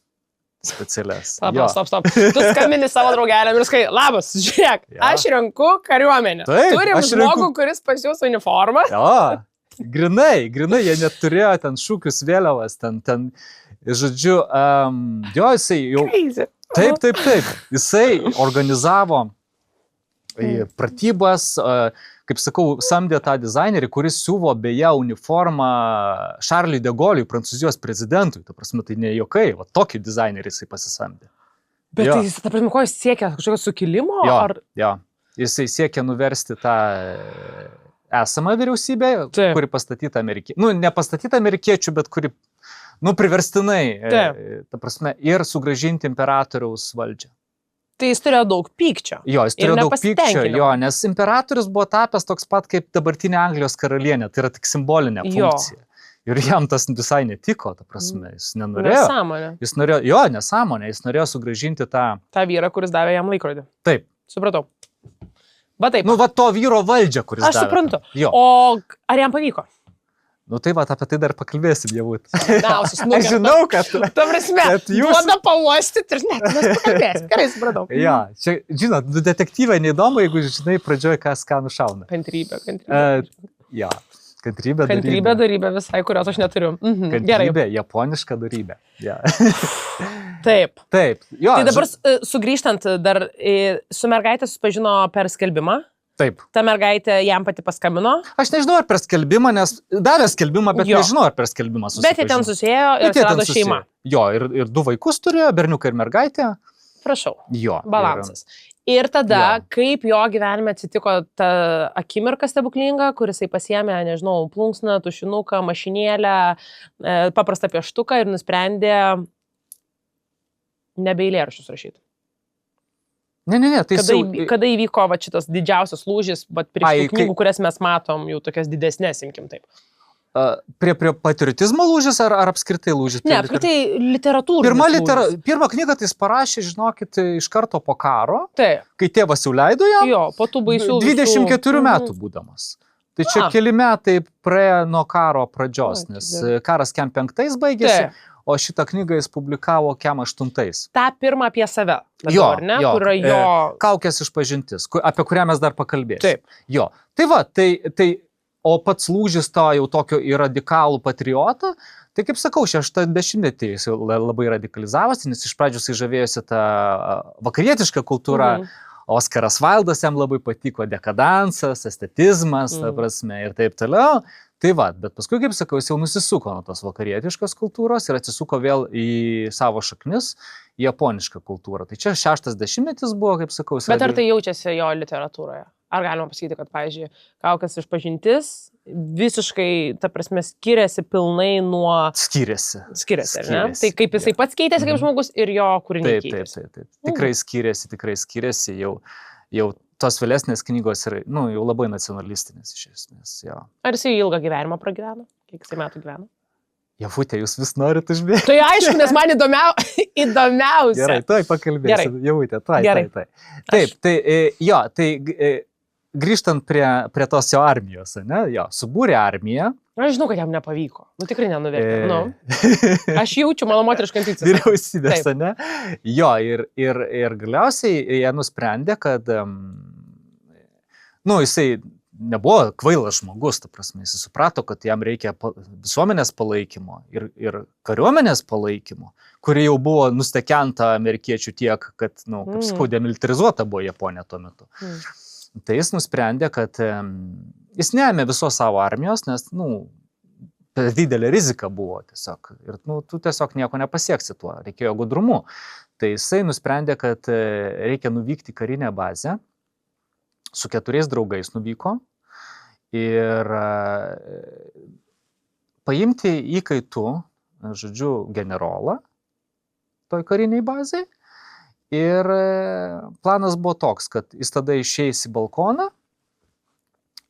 Specialias. Stop. Tu skambini savo draugeliam ir sakai, labas, žiūrėk, aš renku kariuomenę. Turim žmogų, kuris pasiūs uniformą. Grinai, jie net turėjo ten šūkius, vėliavas, ten, žodžiu, jisai jau... Taip. Jisai organizavo pratybas, kaip sakau, samdė tą dizainerį, kuris siuvo beje uniformą Šarliui de Gauliui, Prancūzijos prezidentui. Ta prasme, tai ne juokai, tokį dizainerį jisai pasisamdė. Bet jis, ta prasme, ko jis siekia? Kažkokio sukilimo? Jo. Jisai siekia nuversti tą esamą vyriausybę, kuri pastatyta amerikiečių. Nu, ne pastatyta amerikiečių, bet kuri, priverstinai, ta prasme, ir sugrąžinti imperatoriaus valdžią. Tai jis turėjo daug pykčio. Jo, jis turėjo daug pykčio, jo, nes imperatorius buvo tapęs toks pat kaip dabartinė Anglijos karalienė, tai yra tik simbolinė funkcija. Ir jam tas visai netiko, ta prasme, jis nenorėjo. Nesąmonė. Jis norėjo, nesąmonė, jis norėjo sugrąžinti tą vyrą, kuris davė jam laikrodį. Taip. Supratau. Va taip. Nu, va to vyro valdžią, kuris davė. Aš suprantu. Jo. O ar jam pavyko? Nu tai va, apie tai dar pakalbėsim, Ievut. Aš žinau, kad... Ta prasme, duoda pauostyti ir net mes pakalbėsim. Gerai, supratau. Ja, čia, žinot, detektyvai neįdomu, jeigu žinai pradžioje, kas ką nušauna. Kantrybė. Ja, kantrybė, darybė visai, kurios aš neturiu. Kantrybė, japoniška darybė. Ja. Taip. Jo, tai dabar sugrįžtant, dar su mergaitė susipažino per skelbimą. Taip. Ta mergaitė jam pati paskambino. Aš nežinau, ar per skelbimą, nes davė skelbimą, bet nežinau, ar per skelbimą susipažino. Bet jie ten susėjo ir atsirado šeima. Jo, ir 2 vaikus turėjo, berniuką ir mergaitę. Prašau. Jo. Balansas. Ir tada, kaip jo gyvenime atsitiko ta akimirka stebuklinga, kuris pasiėmė, nežinau, plunksną, tušinuką, mašinėlę, paprastą pieštuką ir nusprendė nebe eilėraščius rašyti. Ne, tai kada įvyko šitas didžiausias lūžis, bet prieš tų knygų, kurias mes matom, jau tokias didesnės, imkim taip. Prie patriotizmo lūžis ar apskritai lūžis? Ne, apskritai literatūros. Pirmą knygą tai jis parašė, žinokit, iš karto po karo, Taip. Kai tėvas jau leido jam, jo, po tų baisių 24 metų būdamas. Tai čia keli metai praėjo nuo karo pradžios, nes karas kem 5 baigėsi. O šitą knygą jis publikavo kem 8. Ta pirmą apie save. Jo, kur yra jo... Kaukės išpažintis, apie kurią mes dar pakalbėsim. Taip. Jo. Tai va, o pats lūžis to jau tokio į radikalų patriotą, tai kaip sakau, 60-metį jis labai radikalizavosi, nes iš pradžių jis žavėjosi tą vakarietišką kultūrą. Oskaras Vaildas jam labai patiko, dekadansas, estetizmas, ta prasme, ir taip toliau. Tai va, bet paskui, kaip sakau, jis jau nusisuko nuo tos vakarietiškos kultūros ir atsisuko vėl į savo šaknis, į japonišką kultūrą. Tai čia 60-metis buvo, kaip sakau. Bet ar tai jaučiasi jo literatūroje? Ar galima pasakyti, kad, pavyzdžiui, Kaukės išpažintis visiškai, ta prasme, skiriasi pilnai nuo... Skiriasi, ar ne? Tai kaip jisai pats keitėsi kaip žmogus ir jo kūriniai keitėsi. Taip. Tikrai skiriasi. Jau tos vėlesnės knygos yra, jau labai nacionalistinės iš esmės. Jo. Ar jisai ilgą gyvenimą pragyveno? Kiek jisai metų gyveno? Javutė, jūs vis norite užbėgti. Tai aišku, nes man įdomiausia. Gerai, tai pakalbėsiu. Javutė, tai. Taip, grįžtant prie tos jo armijos, ne? Jo, subūrė armiją. Aš žinau, kad jam nepavyko. Tikrai nenuvertė. Aš jaučiu mano moterišką intuiciją. Vyriausybės, ne? Jo, ir galiausiai jie nusprendė, kad jisai nebuvo kvailas žmogus, ta prasme, jis suprato, kad jam reikia visuomenės palaikymo ir kariuomenės palaikymo, kuri jau buvo nustekenta amerikiečių tiek, kad, kaip sakau, demilitarizuota buvo Japonija tuo metu. Tai jis nusprendė, kad jis neėmė visos savo armijos, nes, per didelė rizika buvo tiesiog. Ir, tu tiesiog nieko nepasieksi tuo, reikėjo gudrumu. Tai jisai nusprendė, kad reikia nuvykti į karinę bazę. Su 4 draugais nuvyko ir paimti įkaitų, generolą toj kariniai bazai. Ir planas buvo toks, kad jis tada išeis į balkoną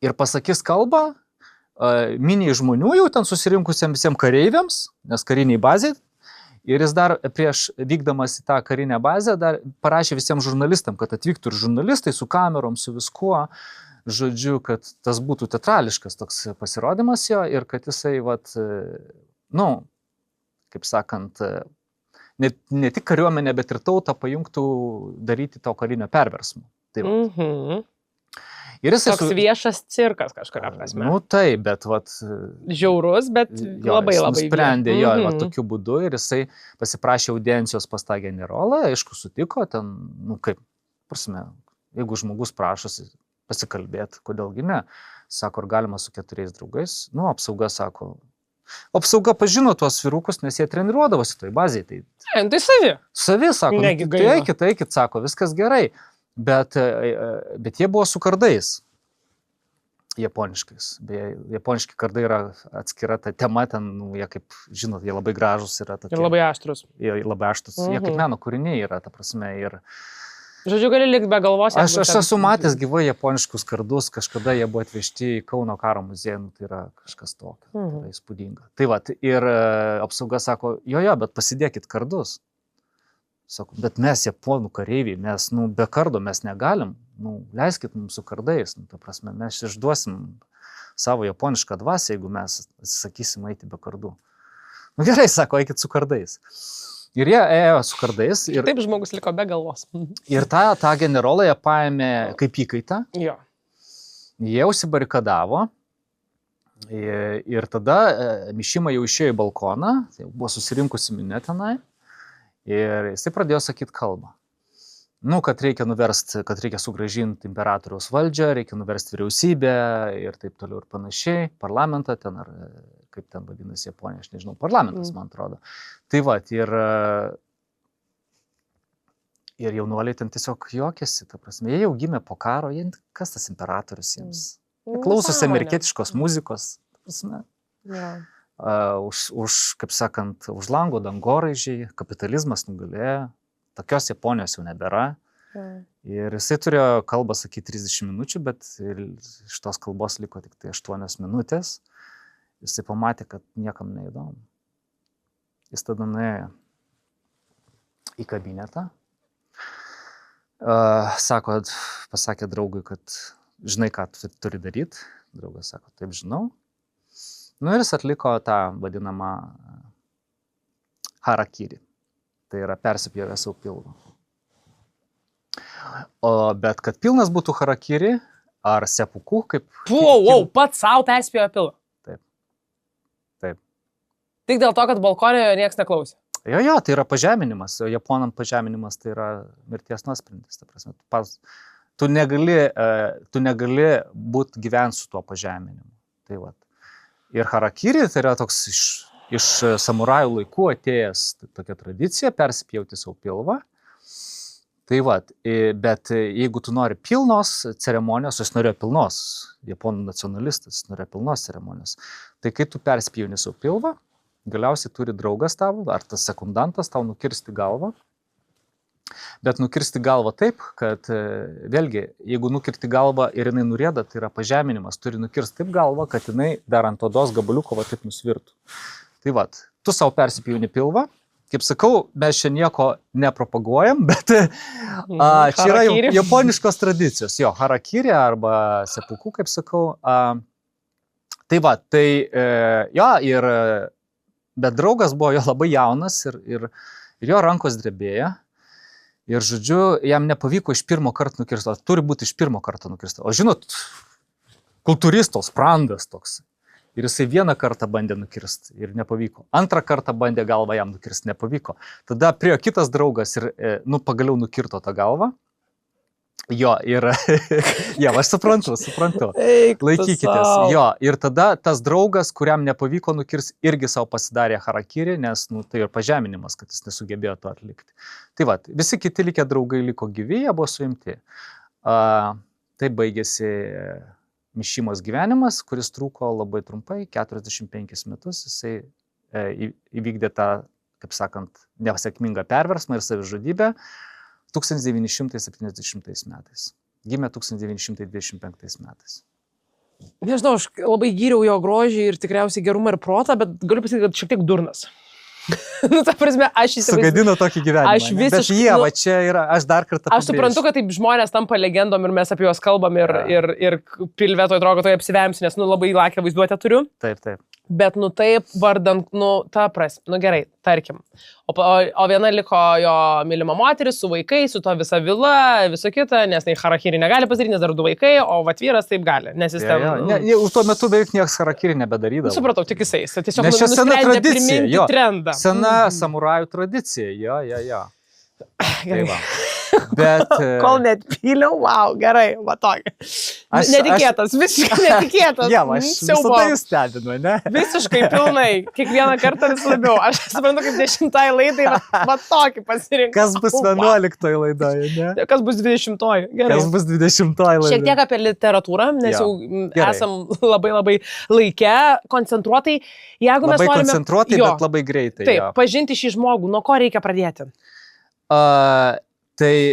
ir pasakys kalbą miniai žmonių, jau ten susirinkusiems visiems kareiviams, nes kariniai bazė. Ir jis dar prieš vykdamas į tą karinę bazę dar parašė visiems žurnalistam, kad atvyktų ir žurnalistai su kamerom, su viskuo. Žodžiu, kad tas būtų teatrališkas toks pasirodymas jo ir kad jisai, kaip sakant, ne tik kariuomenę, bet ir tautą pajungtų daryti to karinio perversmo. Tai ir jisai toks viešas cirkas kažkuria prasme. Taip, bet žiaurus, bet labai nusprendė tokiu būdu ir jisai pasiprašė audiencijos pas tą generolą, aišku, sutiko ten, kaip, prasme, jeigu žmogus prašosi pasikalbėti, kodėlgi ne, sako, ar galima su 4 draugais, apsauga sako, apsauga pažino tuos vyrukus, nes jie treniruodavosi toj bazėje. Tai savi. Savi, sako, tai eikit, sako, viskas gerai. Bet jie buvo su kardais. Japoniškais. Beje, japoniški kardai yra atskira ta tema, ten, nu, jie kaip, žinot, jie labai gražus yra. Tokie, Ir labai aštrus. Jie labai aštrus. Jie kaip meno kūriniai yra, ta prasme. Ir Žodžiu, gali likti be galvos. aš esu matęs gyvai japoniškus kardus, kažkada jie buvo atvežti į Kauno karo muziejų, tai yra kažkas tokio, tai yra įspūdinga. Tai va, ir apsauga sako, jo, bet pasidėkit kardus. Sako, bet mes japonų kareiviai, mes, nu, be kardo mes negalim, nu, leiskit mums su kardais, nu, ta prasme, mes išduosim savo japonišką dvasę, jeigu mes atsisakysim eiti be kardų. Nu gerai, sako, eikit su kardais. Ir jie ėjo su kardais. Ir taip žmogus liko be galvos. Ir tą generolą jie paėmė kaip įkaitą. Jo. Jie užsibarikadavo. Ir tada Mišima jau išėjo į balkoną, tai buvo susirinkusi minė tenai. Ir jisai pradėjo sakyti kalbą. Nu, kad reikia nuversti, kad reikia sugrąžinti imperatoriaus valdžią, reikia nuversti vyriausybę ir taip toliau ir panašiai, parlamentą ten, ar kaip ten vadinasi Japonija, aš nežinau, parlamentas, man atrodo. Tai va, ir jaunuoliai ten tiesiog juokėsi, ta prasme, jie jau gimė po karo, kas tas imperatorius jiems? Klausosi amerikietiškos muzikos, ta prasme. Ja. Kaip sakant, už lango dangoraižiai, kapitalizmas nugalėjo, tokios Japonijos jau nebėra. Ir jisai turėjo kalbą sakyti 30 minučių, bet iš tos kalbos liko tik tai 8 minutės. Jisai pamatė, kad niekam neįdomu. Jis tada nuėjo į kabinetą. Pasakė draugui, kad žinai, ką turi daryti. Draugas sako, taip žinau. Nu ir jis atliko tą vadinamą harakiri. Tai yra persipjovė savo pilvą. Bet kad pilnas būtų harakiri ar sepuku, kaip... Pats savo perspėjo pilvą. Taip. Tik dėl to, kad balkonė nieks neklausė. Jo, tai yra pažeminimas. Japonam pažeminimas tai yra mirties nuosprendis. Ta prasme, tu negali būt gyventi su tuo pažeminimu. Tai va. Ir harakiri tai yra toks iš samurajų laikų atėjęs tokia tradicija persipjauti savo pilvą. Tai va, bet jeigu tu nori pilnos ceremonijos, jis norėjo pilnos, japonų nacionalistas, jis norėjo pilnos ceremonijos, tai kai tu persipjauni savo pilvą, galiausiai turi draugas tavo, ar tas sekundantas tau nukirsti galvą. Bet nukirsti galvą taip, kad vėlgi, jeigu nukirti galvą ir jinai nurieda, tai yra pažeminimas, turi nukirsti taip galvą, kad jinai dar ant odos gabaliuko va taip nusvirtų. Tai va, tu savo persipjauni pilvą, kaip sakau, mes čia nieko nepropaguojam, bet čia yra japoniškos tradicijos, jo, harakiri arba sepuku, kaip sakau. Tai va, bet draugas buvo jo labai jaunas ir jo rankos drebėjo. Ir žodžiu, jam nepavyko iš pirmo karto nukirsti, turi būti iš pirmo karto nukirsti. O žinot, kultūristos sprandas toks. Ir jisai vieną kartą bandė nukirsti ir nepavyko. Antrą kartą bandė galvą jam nukirsti, nepavyko. Tada priėjo kitas draugas ir, pagaliau nukirto tą galvą. Jo, ir, aš suprantu. Laikykitės. Jo, ir tada tas draugas, kuriam nepavyko nukirsti, irgi savo pasidarė harakiri, nes, tai ir pažeminimas, kad jis nesugebėjo to atlikti. Tai va, visi kiti likę draugai liko gyvi, jie buvo suimti. Tai baigėsi Mišimos gyvenimas, kuris truko labai trumpai, 45 metus. Jisai įvykdė tą, kaip sakant, nesėkmingą perversmą ir savižudybę 1970 metais. Gimė 1925 metais. Nežinau, aš labai gyriau jo grožį ir tikriausiai gerumą ir protą, bet galiu pasakyti, kad šiek tiek durnas. Ta prasme, aš įsivaizduoju. Sugadino tokį gyvenimą. Aš visiškai. Bet va čia yra, aš dar kartą pabrėžiu. Aš suprantu, kad taip žmonės tampa legendom ir mes apie juos kalbam ir pilvetoj drogo toj apsivemsiu, nes labai lakę vaizduotę turiu. Taip. Bet, taip, vardant, ta prasme, gerai, tarkim. O viena liko jo mylima moteris su vaikais, su to visa vila, viso kita, nes harakiri negali pasidaryti, nes dar 2 vaikai, o vyras taip gali, nes jis ten... Tuo metu beveik niekas harakiri nebedarydavo. Supratau, tik jisai. Tiesiog nes čia sena tradicija, trendą. Sena samurajų tradicija, jo. Gerai. Bet... Kol net pyliau, wow, gerai, va tokį. Netikėtas, visiškai netikėtas. Ja, aš visada jūs stebinu, ne? Visiškai pilnai, kiekvieną kartą vis labiau. Aš suprantu, kaip 10 laidai, va tokį pasirinkau. Kas bus 11 laidoje, ne? Kas bus 20? Gerai. Kas bus 20 laidoje? Šiek tiek apie literatūrą, nes jau esam labai laike, koncentruotai. Jeigu mes norime... Koncentruotai, bet labai greitai. Taip, pažinti šį žmogų, nuo ko reikia pradėti? Tai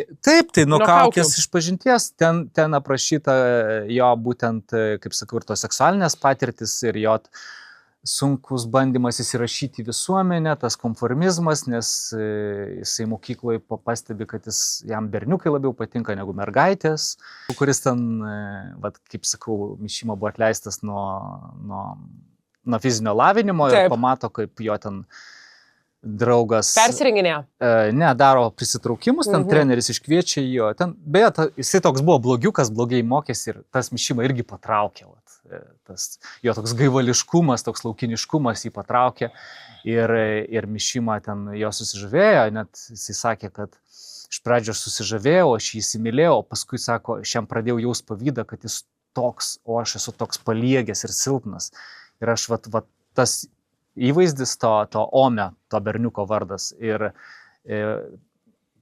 nuo kaukės išpažinties, ten aprašyta jo būtent, kaip sakau, ir tos seksualinės patirtis ir jo sunkus bandymas įsirašyti visuomenę, tas konformizmas, nes jisai mokykloje pastebi, kad jam berniukai labiau patinka negu mergaitės, kuris ten, kaip sakau, Mišima buvo atleistas nuo fizinio lavinimo ir pamato, kaip jo ten draugas persirenginėjo. Ne, daro prisitraukimus, ten treneris iškviečia jo. Beje, jisai toks buvo blogiukas, blogai mokėsi ir tas Mišima irgi patraukė. Tas jo toks gaivališkumas, toks laukiniškumas jį patraukė ir Mišima ten jo susižavėjo, net jisai sakė, kad iš pradžio aš susižavėjau, aš jį įsimylėjau, o paskui sako, šiam pradėjau jaust pavydą, kad jis toks, o aš esu toks paliegęs ir silpnas. Ir aš tas įvaizdis to Ome, to berniuko vardas. Ir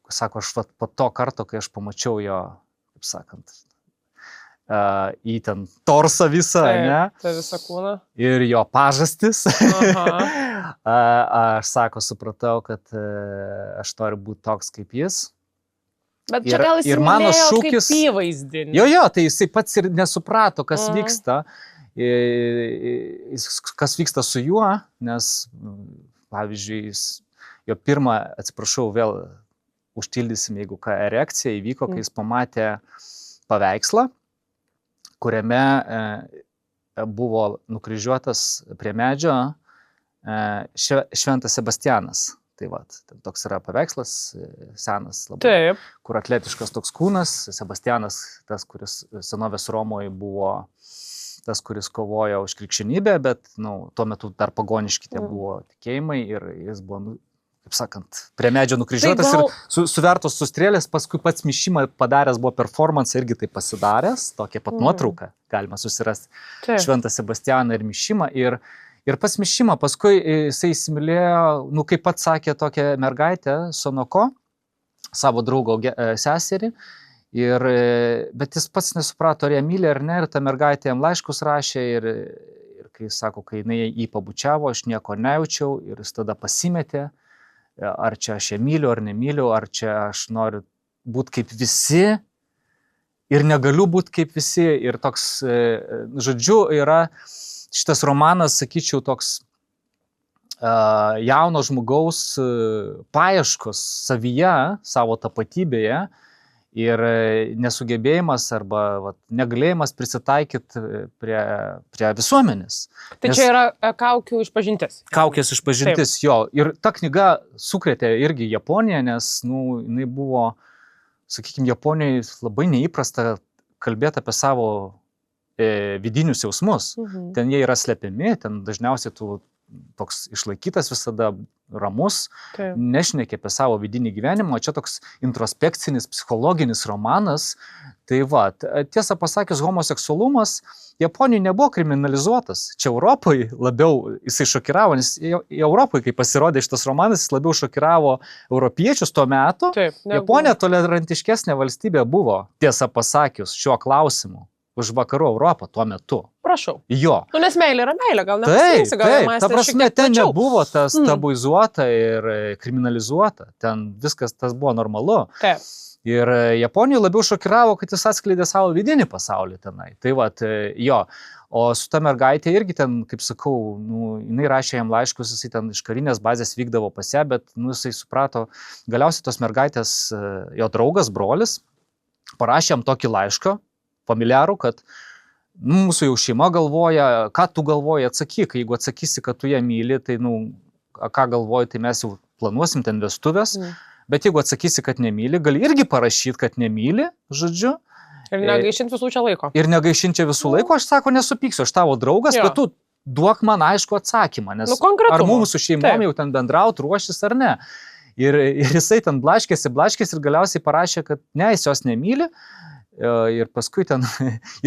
sako, aš po to karto, kai aš pamačiau jo, kaip sakant, į ten torsą visą, ne? Tai visą kūną. Ir jo pažastis. Aš supratau, kad aš noriu būti toks kaip jis. Bet čia gal jis mano šūkis kaip įvaizdį. Jo, tai jisai pats ir nesuprato, kas vyksta. Kas vyksta su juo, nes, pavyzdžiui, jo pirmą, atsiprašau, vėl užtildysim, jeigu ką erekcija įvyko, kai jis pamatė paveikslą, kuriame buvo nukryžiuotas prie medžio Šventas Sebastianas. Tai toks yra paveikslas, senas labai, kur atletiškas toks kūnas, Sebastianas, tas, kuris senovės Romoje buvo tas, kuris kovojo už krikščionybę, bet tuo metu dar pagoniški tie buvo tikėjimai ir jis buvo, kaip sakant, prie medžio nukryžiuotas ir suvertos sustrėlės, paskui pats Mišima padaręs buvo performance irgi tai pasidaręs, tokia pat nuotrauka, galima susirasti Šventą Sebastianą ir Mišimą ir pats Mišima paskui jisai įsimylėjo, kaip pats sakė, tokią mergaitę, Sonoko, savo draugo seserį. Bet jis pats nesuprato, ar ją myli ar ne, ir ta mergaitė jam laiškus rašė ir kai sako, kai jinai jį pabučiavo, aš nieko nejaučiau ir jis tada pasimetė, ar čia aš ją myliu ar nemyliu, ar čia aš noriu būti kaip visi ir negaliu būti kaip visi. Ir toks, žodžiu, yra šitas romanas, sakyčiau, toks jauno žmogaus paieškos savyje, savo tapatybėje, ir nesugebėjimas arba negalėjimas prisitaikyti prie visuomenės. Tai čia yra kaukių išpažintis. Kaukės išpažintis, jo. Ir ta knyga sukrėtė irgi Japoniją, nes jinai buvo, sakykime, Japonijoje labai neįprasta kalbėti apie savo vidinius jausmus. Ten jie yra slepiami, ten dažniausiai tu toks išlaikytas visada ramus, nešnekė apie savo vidinį gyvenimą, o čia toks introspekcinis, psichologinis romanas. Tai tiesą pasakius, homoseksualumas Japonijoje nebuvo kriminalizuotas. Čia Europoje labiau jisai šokiravo, nes Europoje, kai pasirodė šitas romanas, jis labiau šokiravo europiečius tuo metu. Japonija tolerantiškesnė valstybė buvo, tiesą pasakius, šiuo klausimu. Už vakarų Europą tuo metu. Prašau. Jo. Nes meilė yra meilė, gal nepasirinksi, gal ta prasme, ten nebuvo tas tabuizuota ir kriminalizuota. Ten viskas tas buvo normalu. Ir Japonijoje labiau šokiravo, kad jis atskleidė savo vidinį pasaulį tenai. Tai jo. O su ta mergaitė irgi ten, kaip sakau, jinai rašė jam laiškus, jisai ten iš karinės bazės vykdavo pas ją, bet jisai suprato, galiausiai tos mergaitės, jo draugas, brolis, parašė jam tokį laišką, familiarų, kad mūsų jau šeima galvoja, ką tu galvoji, atsakyk, jeigu atsakysi, kad tu ją myli, tai, ką galvoji, tai mes jau planuosim ten vestuvės, bet jeigu atsakysi, kad nemyli, gali irgi parašyti, kad nemyli, žodžiu. Ir negaišinti visų čia laiko. Ir negaišinti visų laiko, aš nepyksiu, aš tavo draugas, bet tu duok man aišku atsakymą, nes ar mums su šeimom jau ten bendraut, ruoštis ar ne. Ir jisai ten blaškėsi ir galiausiai parašė, kad ne, jis jos nemyli. Ir paskui ten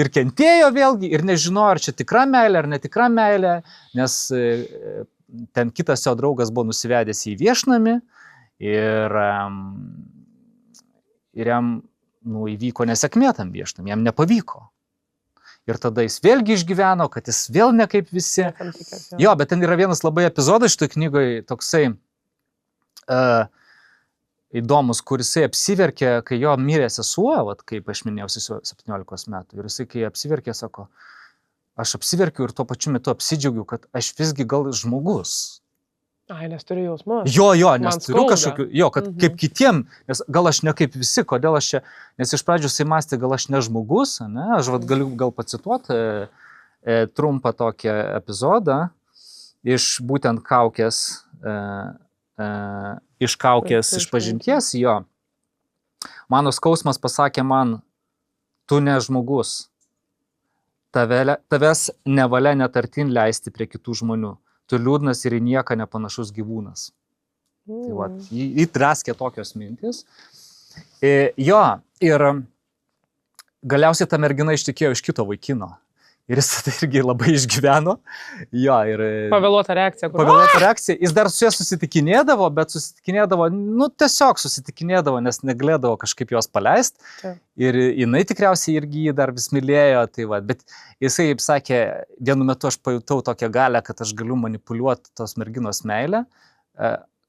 ir kentėjo vėlgi, ir nežinojo, ar čia tikra meilė, ar netikra meilė, nes ten kitas jo draugas buvo nusivedęs į viešnamį ir jam įvyko nesėkmė tam viešnamį, jam nepavyko. Ir tada jis vėlgi išgyveno, kad jis vėl ne kaip visi. Jo, bet ten yra vienas labai epizodas šitoj knygoje, toksai įdomus, kur jisai apsiverkė, kai jo mirė sesuo, kaip aš minėjau, 17 metų. Ir jisai, kai apsiverkė, sako, aš apsiverkiu ir tuo pačiu metu apsidžiaugiu, kad aš visgi gal žmogus. Ai, nes turiu jausmus. Jo, nes turiu kažkokiu, kad kaip kitiem, nes gal aš ne kaip visi, kodėl aš čia, nes iš pradžių jisai mąstė, gal aš ne žmogus, ne, aš galiu gal pacituoti trumpą tokį epizodą iš būtent kaukės, išpažinties, jo. Mano skausmas pasakė man, tu ne žmogus, tavęs nevalia netartin leisti prie kitų žmonių. Tu liūdnas ir į nieką nepanašus gyvūnas. Tai įtraskė tokios mintis. Jo, ir galiausiai ta mergina ištekėjo iš kito vaikino. Ir jis tada irgi labai išgyveno. Jo, ir pavėluota reakcija. Pavėluota reakcija. Jis dar su ja susitikinėdavo, bet tiesiog susitikinėdavo, nes negalėdavo kažkaip jos paleisti. Ir jinai tikriausiai irgi jį dar vis mylėjo. Bet jisai sakė, vienu metu aš pajutau tokią galę, kad aš galiu manipuliuoti tos merginos meilę,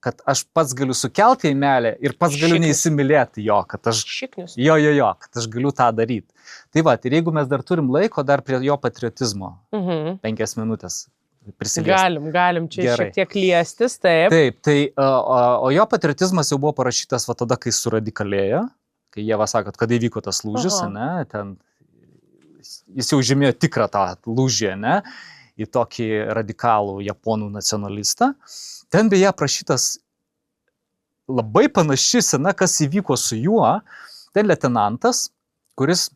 kad aš pats galiu sukelti į meilę ir pats galiu neįsimylėti jo, kad aš... Šiknius. Jo, kad aš galiu tą daryti. Tai ir jeigu mes dar turim laiko, dar prie jo patriotizmo 5 minutės prisiliesti. Galim čia šiek tiek liestis, taip. Taip, o jo patriotizmas jau buvo parašytas tada, kai suradikalėjo, kai Ieva sako, kad įvyko tas lūžis, ne, ten jis jau žymėjo tikrą tą lūžį, ne, į tokį radikalų japonų nacionalistą. Ten beje aprašytas labai panaši scena, kas įvyko su juo. Ten leitenantas, kuris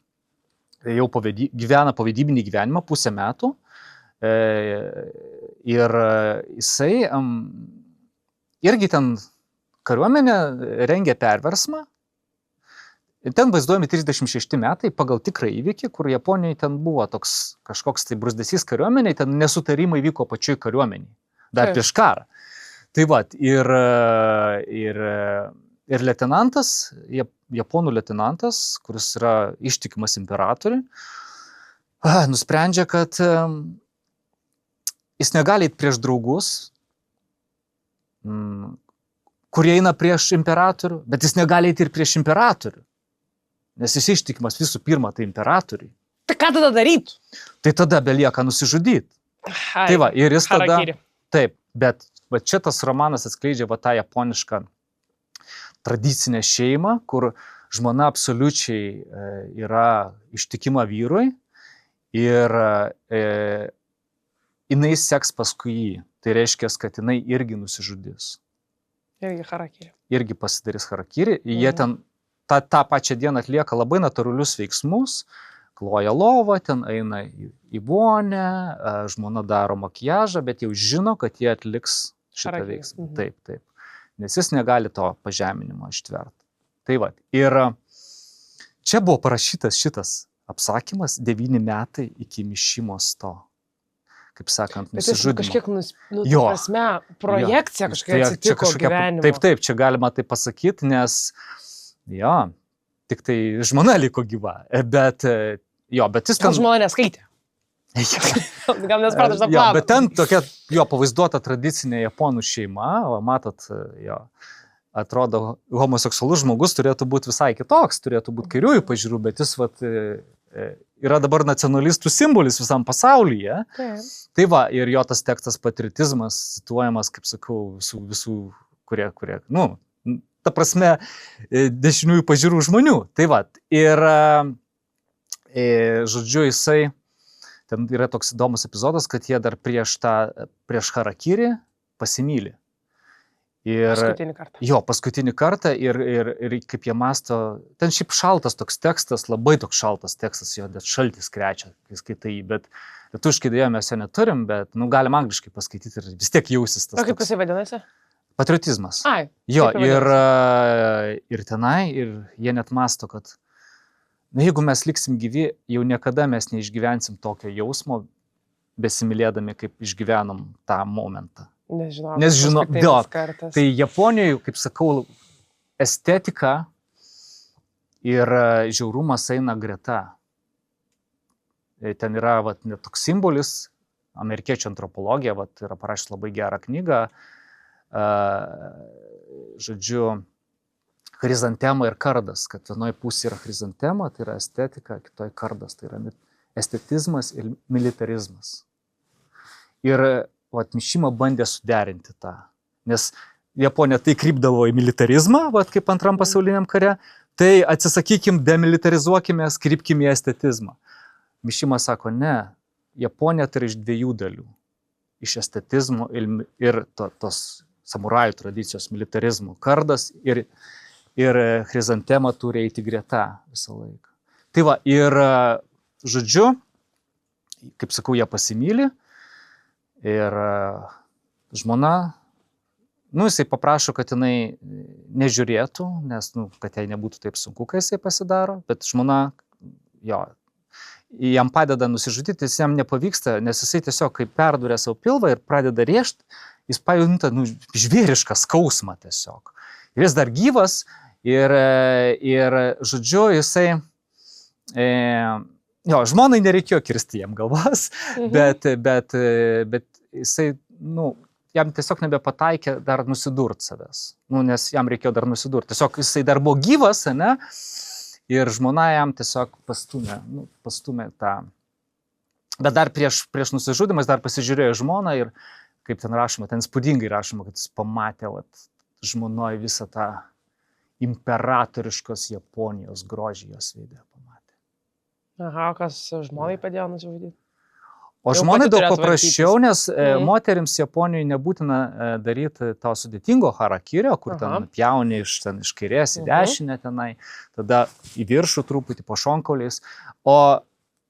jau gyvena povedybinį gyvenimą 5 metų. Ir jisai irgi ten kariuomenė rengia perversmą. Ten vaizduojami 36 metai pagal tikrą įvykį, kur Japonijoje ten buvo toks kažkoks tai bruzdesys kariuomeniai, ten nesutarimai vyko pačioj kariuomeniai, dar prieš karą. Tai ir leitenantas, japonų leitenantas, kuris yra ištikimas imperatoriui, nusprendžia, kad jis negali eiti prieš draugus, kurie eina prieš imperatorių, bet jis negali eiti ir prieš imperatorių. Nes jis ištikimas visų pirma, tai imperatoriui. Tai ką tada darytų? Tai tada belieka nusižudyti. Tai ir jis tada... Taip, bet čia tas romanas atskleidžia tą japonišką tradicinę šeimą, kur žmona absoliučiai yra ištikima vyrui ir jinai seks paskui jį. Tai reiškia, kad jinai irgi nusižudys. Irgi harakiri. Irgi pasidarys harakiri. Jie ten tą pačią dieną atlieka labai natūralius veiksmus, kloja lovą, ten eina į vonę, žmona daro makiažą, bet jau žino, kad jie atliks šitą veiksmą. Taip. Nes jis negali to pažeminimo ištverti. Tai ir čia buvo parašytas šitas apsakymas 9 metai iki mišimos to, kaip sakant, nusižudimo. Kažkiek projekcija kažkiek atsitiko gyvenimo. Taip, čia galima tai pasakyti, nes tik tai žmona liko gyva, bet jis ten... Žmona neskaitė. Gal nesprato šitą planą. Bet ten tokia pavaizduota tradicinė japonų šeima, matot, atrodo, homoseksualus žmogus turėtų būti visai kitoks, turėtų būti kairiųjų pažiūrų, bet jis yra dabar nacionalistų simbolis visam pasaulyje. Tai ir jo tas tekstas patriotizmas cituojamas, kaip sakau, visų, kurie, ta prasme, dešiniųjų pažiūrų žmonių. Tai ir, žodžiu, jisai, ten yra toks įdomus epizodas, kad jie dar prieš harakiri pasimyli. Paskutinį kartą. Jo, paskutinį kartą ir kaip jie mąsto, ten šiaip šaltas toks tekstas, labai toks šaltas tekstas, jo, bet šaltis krečia, kai skaitai, bet lietuviškai dėja mes jo neturim, bet galim angliškai paskaityti ir vis tiek jausis tas. O kaip jisai vadinasi? Patriotizmas. Ai. Jo, taip ir ir tenai, ir jie net masto, kad jeigu mes liksim gyvi, jau niekada mes neišgyvensim tokio jausmo, besimylėdami, kaip išgyvenom tą momentą. Nežinau, tai Japonijoje, kaip sakau, estetika ir žiaurumas eina greta. Ten yra net toks simbolis, amerikiečių antropologija, yra parašęs labai gerą knygą, žodžiu, chrizantema ir kardas, kad vienoje pusėje yra chrizantema, tai yra estetika, kitoje kardas, tai yra estetizmas ir militarizmas. Ir Mišima bandė suderinti tą, nes Japonija tai krypdavo į militarizmą, kaip Antram pasauliniam kare, tai atsisakykim, demilitarizuokime, krypkim į estetizmą. Mišima sako, ne, Japonija tai yra iš dviejų dalių. Iš estetizmo ir tos samurajų tradicijos militarizmo. Kardas ir chrizantema turi eiti greta visą laiką. Tai va, ir žodžiu, kaip sakau, jie pasimyli ir žmona, jisai paprašo, kad jinai nežiūrėtų, nes, kad jai nebūtų taip sunku, kai jisai pasidaro, bet žmona, jam padeda nusižudyti, jis jam nepavyksta, nes jisai tiesiog, kai perdūrė savo pilvą ir pradeda rėžti, jis pajunta žvėrišką skausmą tiesiog. Ir jis dar gyvas ir žodžiu, jisai, žmonai nereikėjo kirsti jam galvas, bet jisai, jam tiesiog nebepataikė dar nusidurt savęs, nes jam reikėjo dar nusidurt. Tiesiog jisai dar buvo gyvas, ne? Ir žmona jam tiesiog pastumė tą. Bet dar prieš nusižudimas dar pasižiūrėjo žmoną ir, kaip ten rašoma, ten spūdingai rašoma, kad jis pamatė žmonoje visą tą imperatoriškos Japonijos grožį jos veide pamatė. Aha, kas žmonai padėjo nusižudyti? O žmonai daug paprasčiau, nes moterims Japonijoje nebūtina daryti to sudėtingo harakirio, kur ten pjauni iš kairės į dešinę tenai, tada į viršų truputį po šonkauliais. O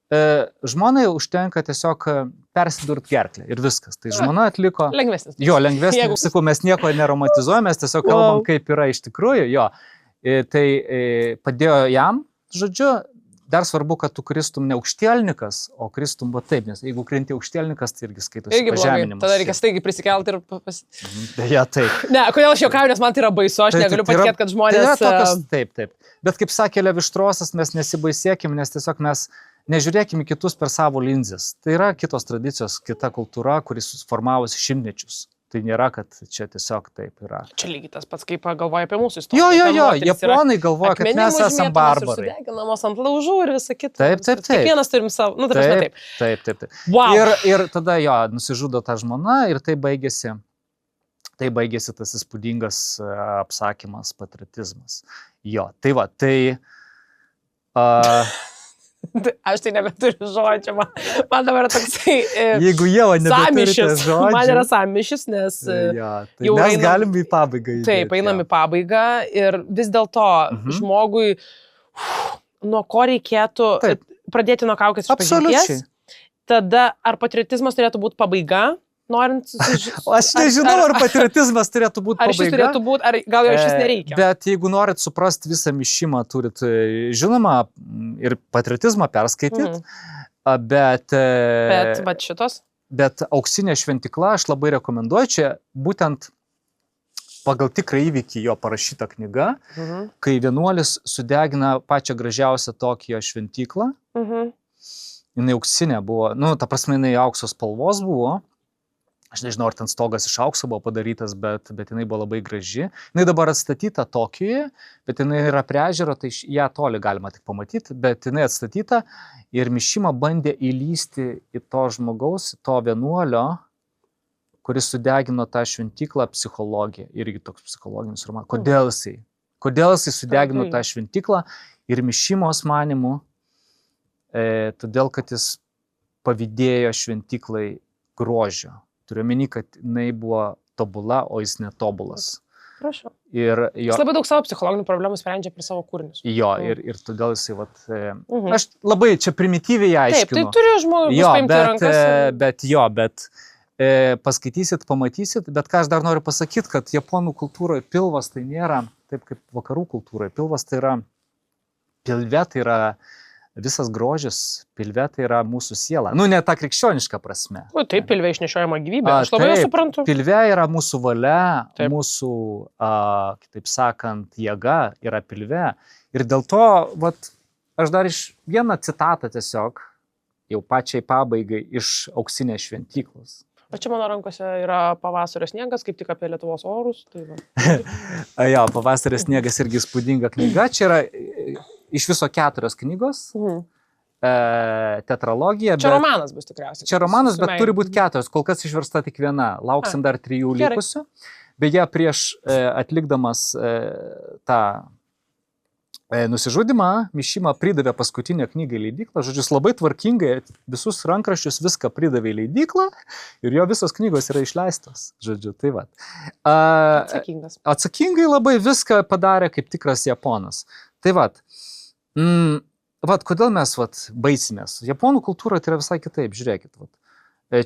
žmonai užtenka tiesiog persidurt gerklę ir viskas. Tai žmona atliko... Lengvesnis. Jo, lengvesnis. Sakau, mes nieko neromantizuojame, mes tiesiog kalbam, kaip yra iš tikrųjų. Jo. Tai padėjo jam, žodžiu, dar svarbu, kad tu kristum ne aukštielnikas, o kristum taip, nes jeigu krenti aukštielnikas, tai irgi skaitosi pažeminimas. Tada reikia staigiai prisikelti ir Deja, taip. Ne, kodėl aš juokauju, nes man tai yra baisu, aš negaliu patikėti, kad žmonės... Taip. Bet kaip sakė Levi Štrosas, mes nesibaisėkim, nes tiesiog mes nežiūrėkim į kitus per savo linzes. Tai yra kitos tradicijos, kita kultūra, kuris susiformavosi šimtmečius. Tai nėra, kad čia tiesiog taip yra. Čia lygiai tas pats, kaip galvoja apie mūsų istoriją. Jo, japonai galvoja, kad mes esame barbarai. Sudeginamos ant laužų ir visa kita. Taip. Kiekvienas turim savo, taip. Taip. Wow. Ir tada nusižudo ta žmona ir tai baigėsi tas įspūdingas apsakymas, patriotizmas. Jo, tai va, tai... Aš tai nebeturiu žodžio, man dabar yra toksai jeigu jau nebeturite žodžių. Man yra samišis, nes tai mes galim į pabaigą įdėti. Taip, einam į pabaigą ir vis dėlto žmogui, nuo ko reikėtų pradėti nuo kaukės išpažinties, tada ar patriotizmas turėtų būti pabaiga? Aš nežinau, ar patriotizmas turėtų būti pabaiga. Ar šis turėtų būti, ar gal jo šis nereikia. Bet jeigu norit suprasti visą mišimą, turit, žinoma, ir patriotizmą perskaityti, bet šitos? Bet Auksinė šventykla aš labai rekomenduoju, čia būtent pagal tikrą įvykį jo parašyta knyga, kai vienuolis sudegina pačią gražiausią Tokijo šventyklą. Jinai auksinė buvo, ta prasme, jinai aukso spalvos buvo. Aš nežinau, ar ten stogas iš aukso buvo padarytas, bet jinai buvo labai graži. Jinai dabar atstatyta Tokijoje, bet jinai yra prie ežero, tai ją toli galima tik pamatyti, bet jinai atstatyta ir Mišima bandė įlysti į to žmogaus, to vienuolio, kuris sudegino tą šventyklą, psichologiją. Irgi toks psichologinis romanas. Kodėl jisai sudegino tą šventyklą ir Mišimos manimu, todėl, kad jis pavydėjo šventyklai grožio. Turiu omeny, kad jinai buvo tobula, o jis netobulas. Prašau. Jis labai daug savo psichologinių problemų sprendžia per savo kūrinius. Jo, ir todėl jisai, aš labai čia primityviai aiškinu. Taip, tai turi žmogus paimti rankas. Bet paskaitysit, pamatysit, bet ką aš dar noriu pasakyti, kad japonų kultūroje pilvas tai nėra taip kaip vakarų kultūroje. Pilvas tai yra, pilve tai yra visas grožis, pilve tai yra mūsų siela. Nu, ne ta krikščioniška prasme. O taip, pilve išnešiojama gyvybė. Aš labai suprantu. Pilve yra mūsų valia, mūsų, kitaip sakant, jėga yra pilve. Ir dėl to, vat, aš dar vieną citatą tiesiog, jau pačiai pabaigai, iš Auksinės šventyklos. O čia mano rankose yra Pavasario sniegas, kaip tik apie Lietuvos orus. Tai jo, Pavasario sniegas irgi įspūdinga knyga. Čia yra iš viso 4 knygos. Tetralogija. Čia romanas bus tikriausiai. Čia romanas, bet turi būti 4. Kol kas išversta tik 1. Lauksim dar 3 likusių. Beje, prieš atlikdamas tą nusižudimą, Mišima pridavė paskutinę knygą į leidyklą. Žodžiu, labai tvarkingai visus rankraščius viską pridavė į leidyklą ir jo visos knygos yra išleistos. Žodžiu, tai va. Atsakingas. Atsakingai labai viską padarė kaip tikras japonas. Tai va. Kodėl mes baisimės? Japonų kultūra tai yra visai kitaip, žiūrėkit.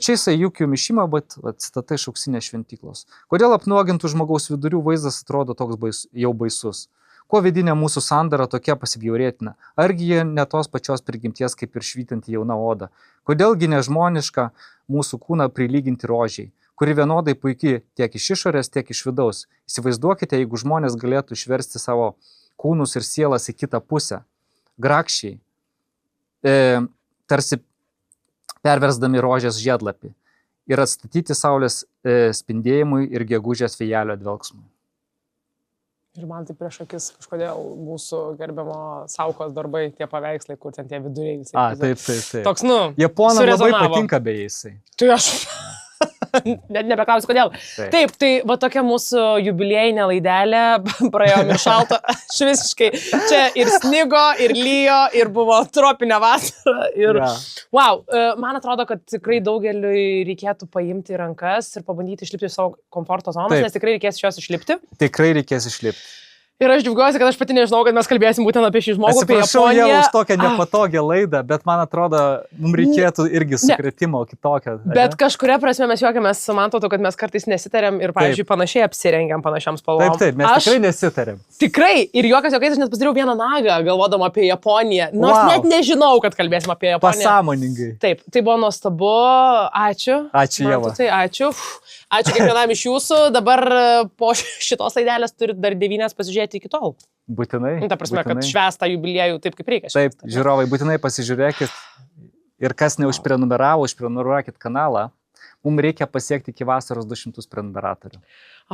Čia jisai Jukio Mišima, bet citata iš Auksinės šventyklos. Kodėl apnuogintų žmogaus vidurių vaizdas atrodo toks jau baisus? Kuo vidinė mūsų sandara tokia pasibjaurėtina? Argi jie ne tos pačios prigimties kaip ir švytinti jauna oda? Kodėlgi nežmoniška mūsų kūną prilyginti rožiai, kuri vienodai puikiai tiek iš išorės, tiek iš vidaus? Įsivaizduokite, jeigu žmonės galėtų išversti savo kūnus ir sielas į kitą pusę, grakščiai, tarsi perversdami rožės žiedlapį ir atstatyti saulės spindėjimui ir gegužės vėjelio dvelksmui. Ir man tai prieš akis kažkodėl mūsų gerbiamo Saukos darbai, tie paveikslai, kur ten tie viduriai visi. Taip. Toks, Japonam labai patinka beje jisai. Tai aš net nebeklausiu, kodėl. Taip, tai va tokia mūsų jubiliejinė laidelė, praėjom ir šalto, aš visiškai, čia ir snigo, ir lyjo, ir buvo tropinė vasara. Ir, wow, man atrodo, kad tikrai daugeliui reikėtų paimti į rankas ir pabandyti išlipti iš savo komforto zonos, nes tikrai reikės iš jos išlipti. Tikrai reikės išlipti. Ir aš džiaugiuosi, kad aš pati nežinau, kad mes kalbėsim būtent apie šį žmogų. Atsiprašau jau už tokią nepatogią laidą, bet man atrodo, mums reikėtų irgi sukrėtimo kitokio. Bet kažkuria prasme mes juokiamės su Mantautu, kad mes kartais nesitarėm ir, pavyzdžiui, panašiai apsirengiam panašiam spalvom. Taip, mes tikrai nesitarėm. Tikrai. Ir juokas juokais, aš net pasidariau vieną nagą, galvodama apie Japoniją. Nors net nežinau, kad kalbėsim apie Japoniją. Pasąmoningai. Taip, tai buvo nuostabu. Ačiū. Ačiū, Ieva. Ačiū. Ačiū kiekvienam iš jūsų. Dabar po šitos laidelės turit dar 9 pasižiūrėti iki tol. Būtinai. Ta prasme, kad švęstą jubiliejų taip, kaip reikia. Taip, žiūrovai, būtinai pasižiūrėkit. Ir kas neužprenumeravo, užprenumeruokit kanalą. Mums reikia pasiekti iki vasaros 200 prenumeratorių.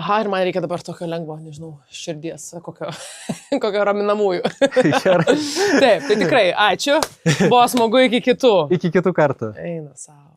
Aha, ir man reikia dabar tokio lengvo, nežinau, širdies, kokio raminamųjų. Gerai. Taip, tai tikrai, ačiū. Buvo smagu iki kitų. Iki kitų kartų. Eina savo.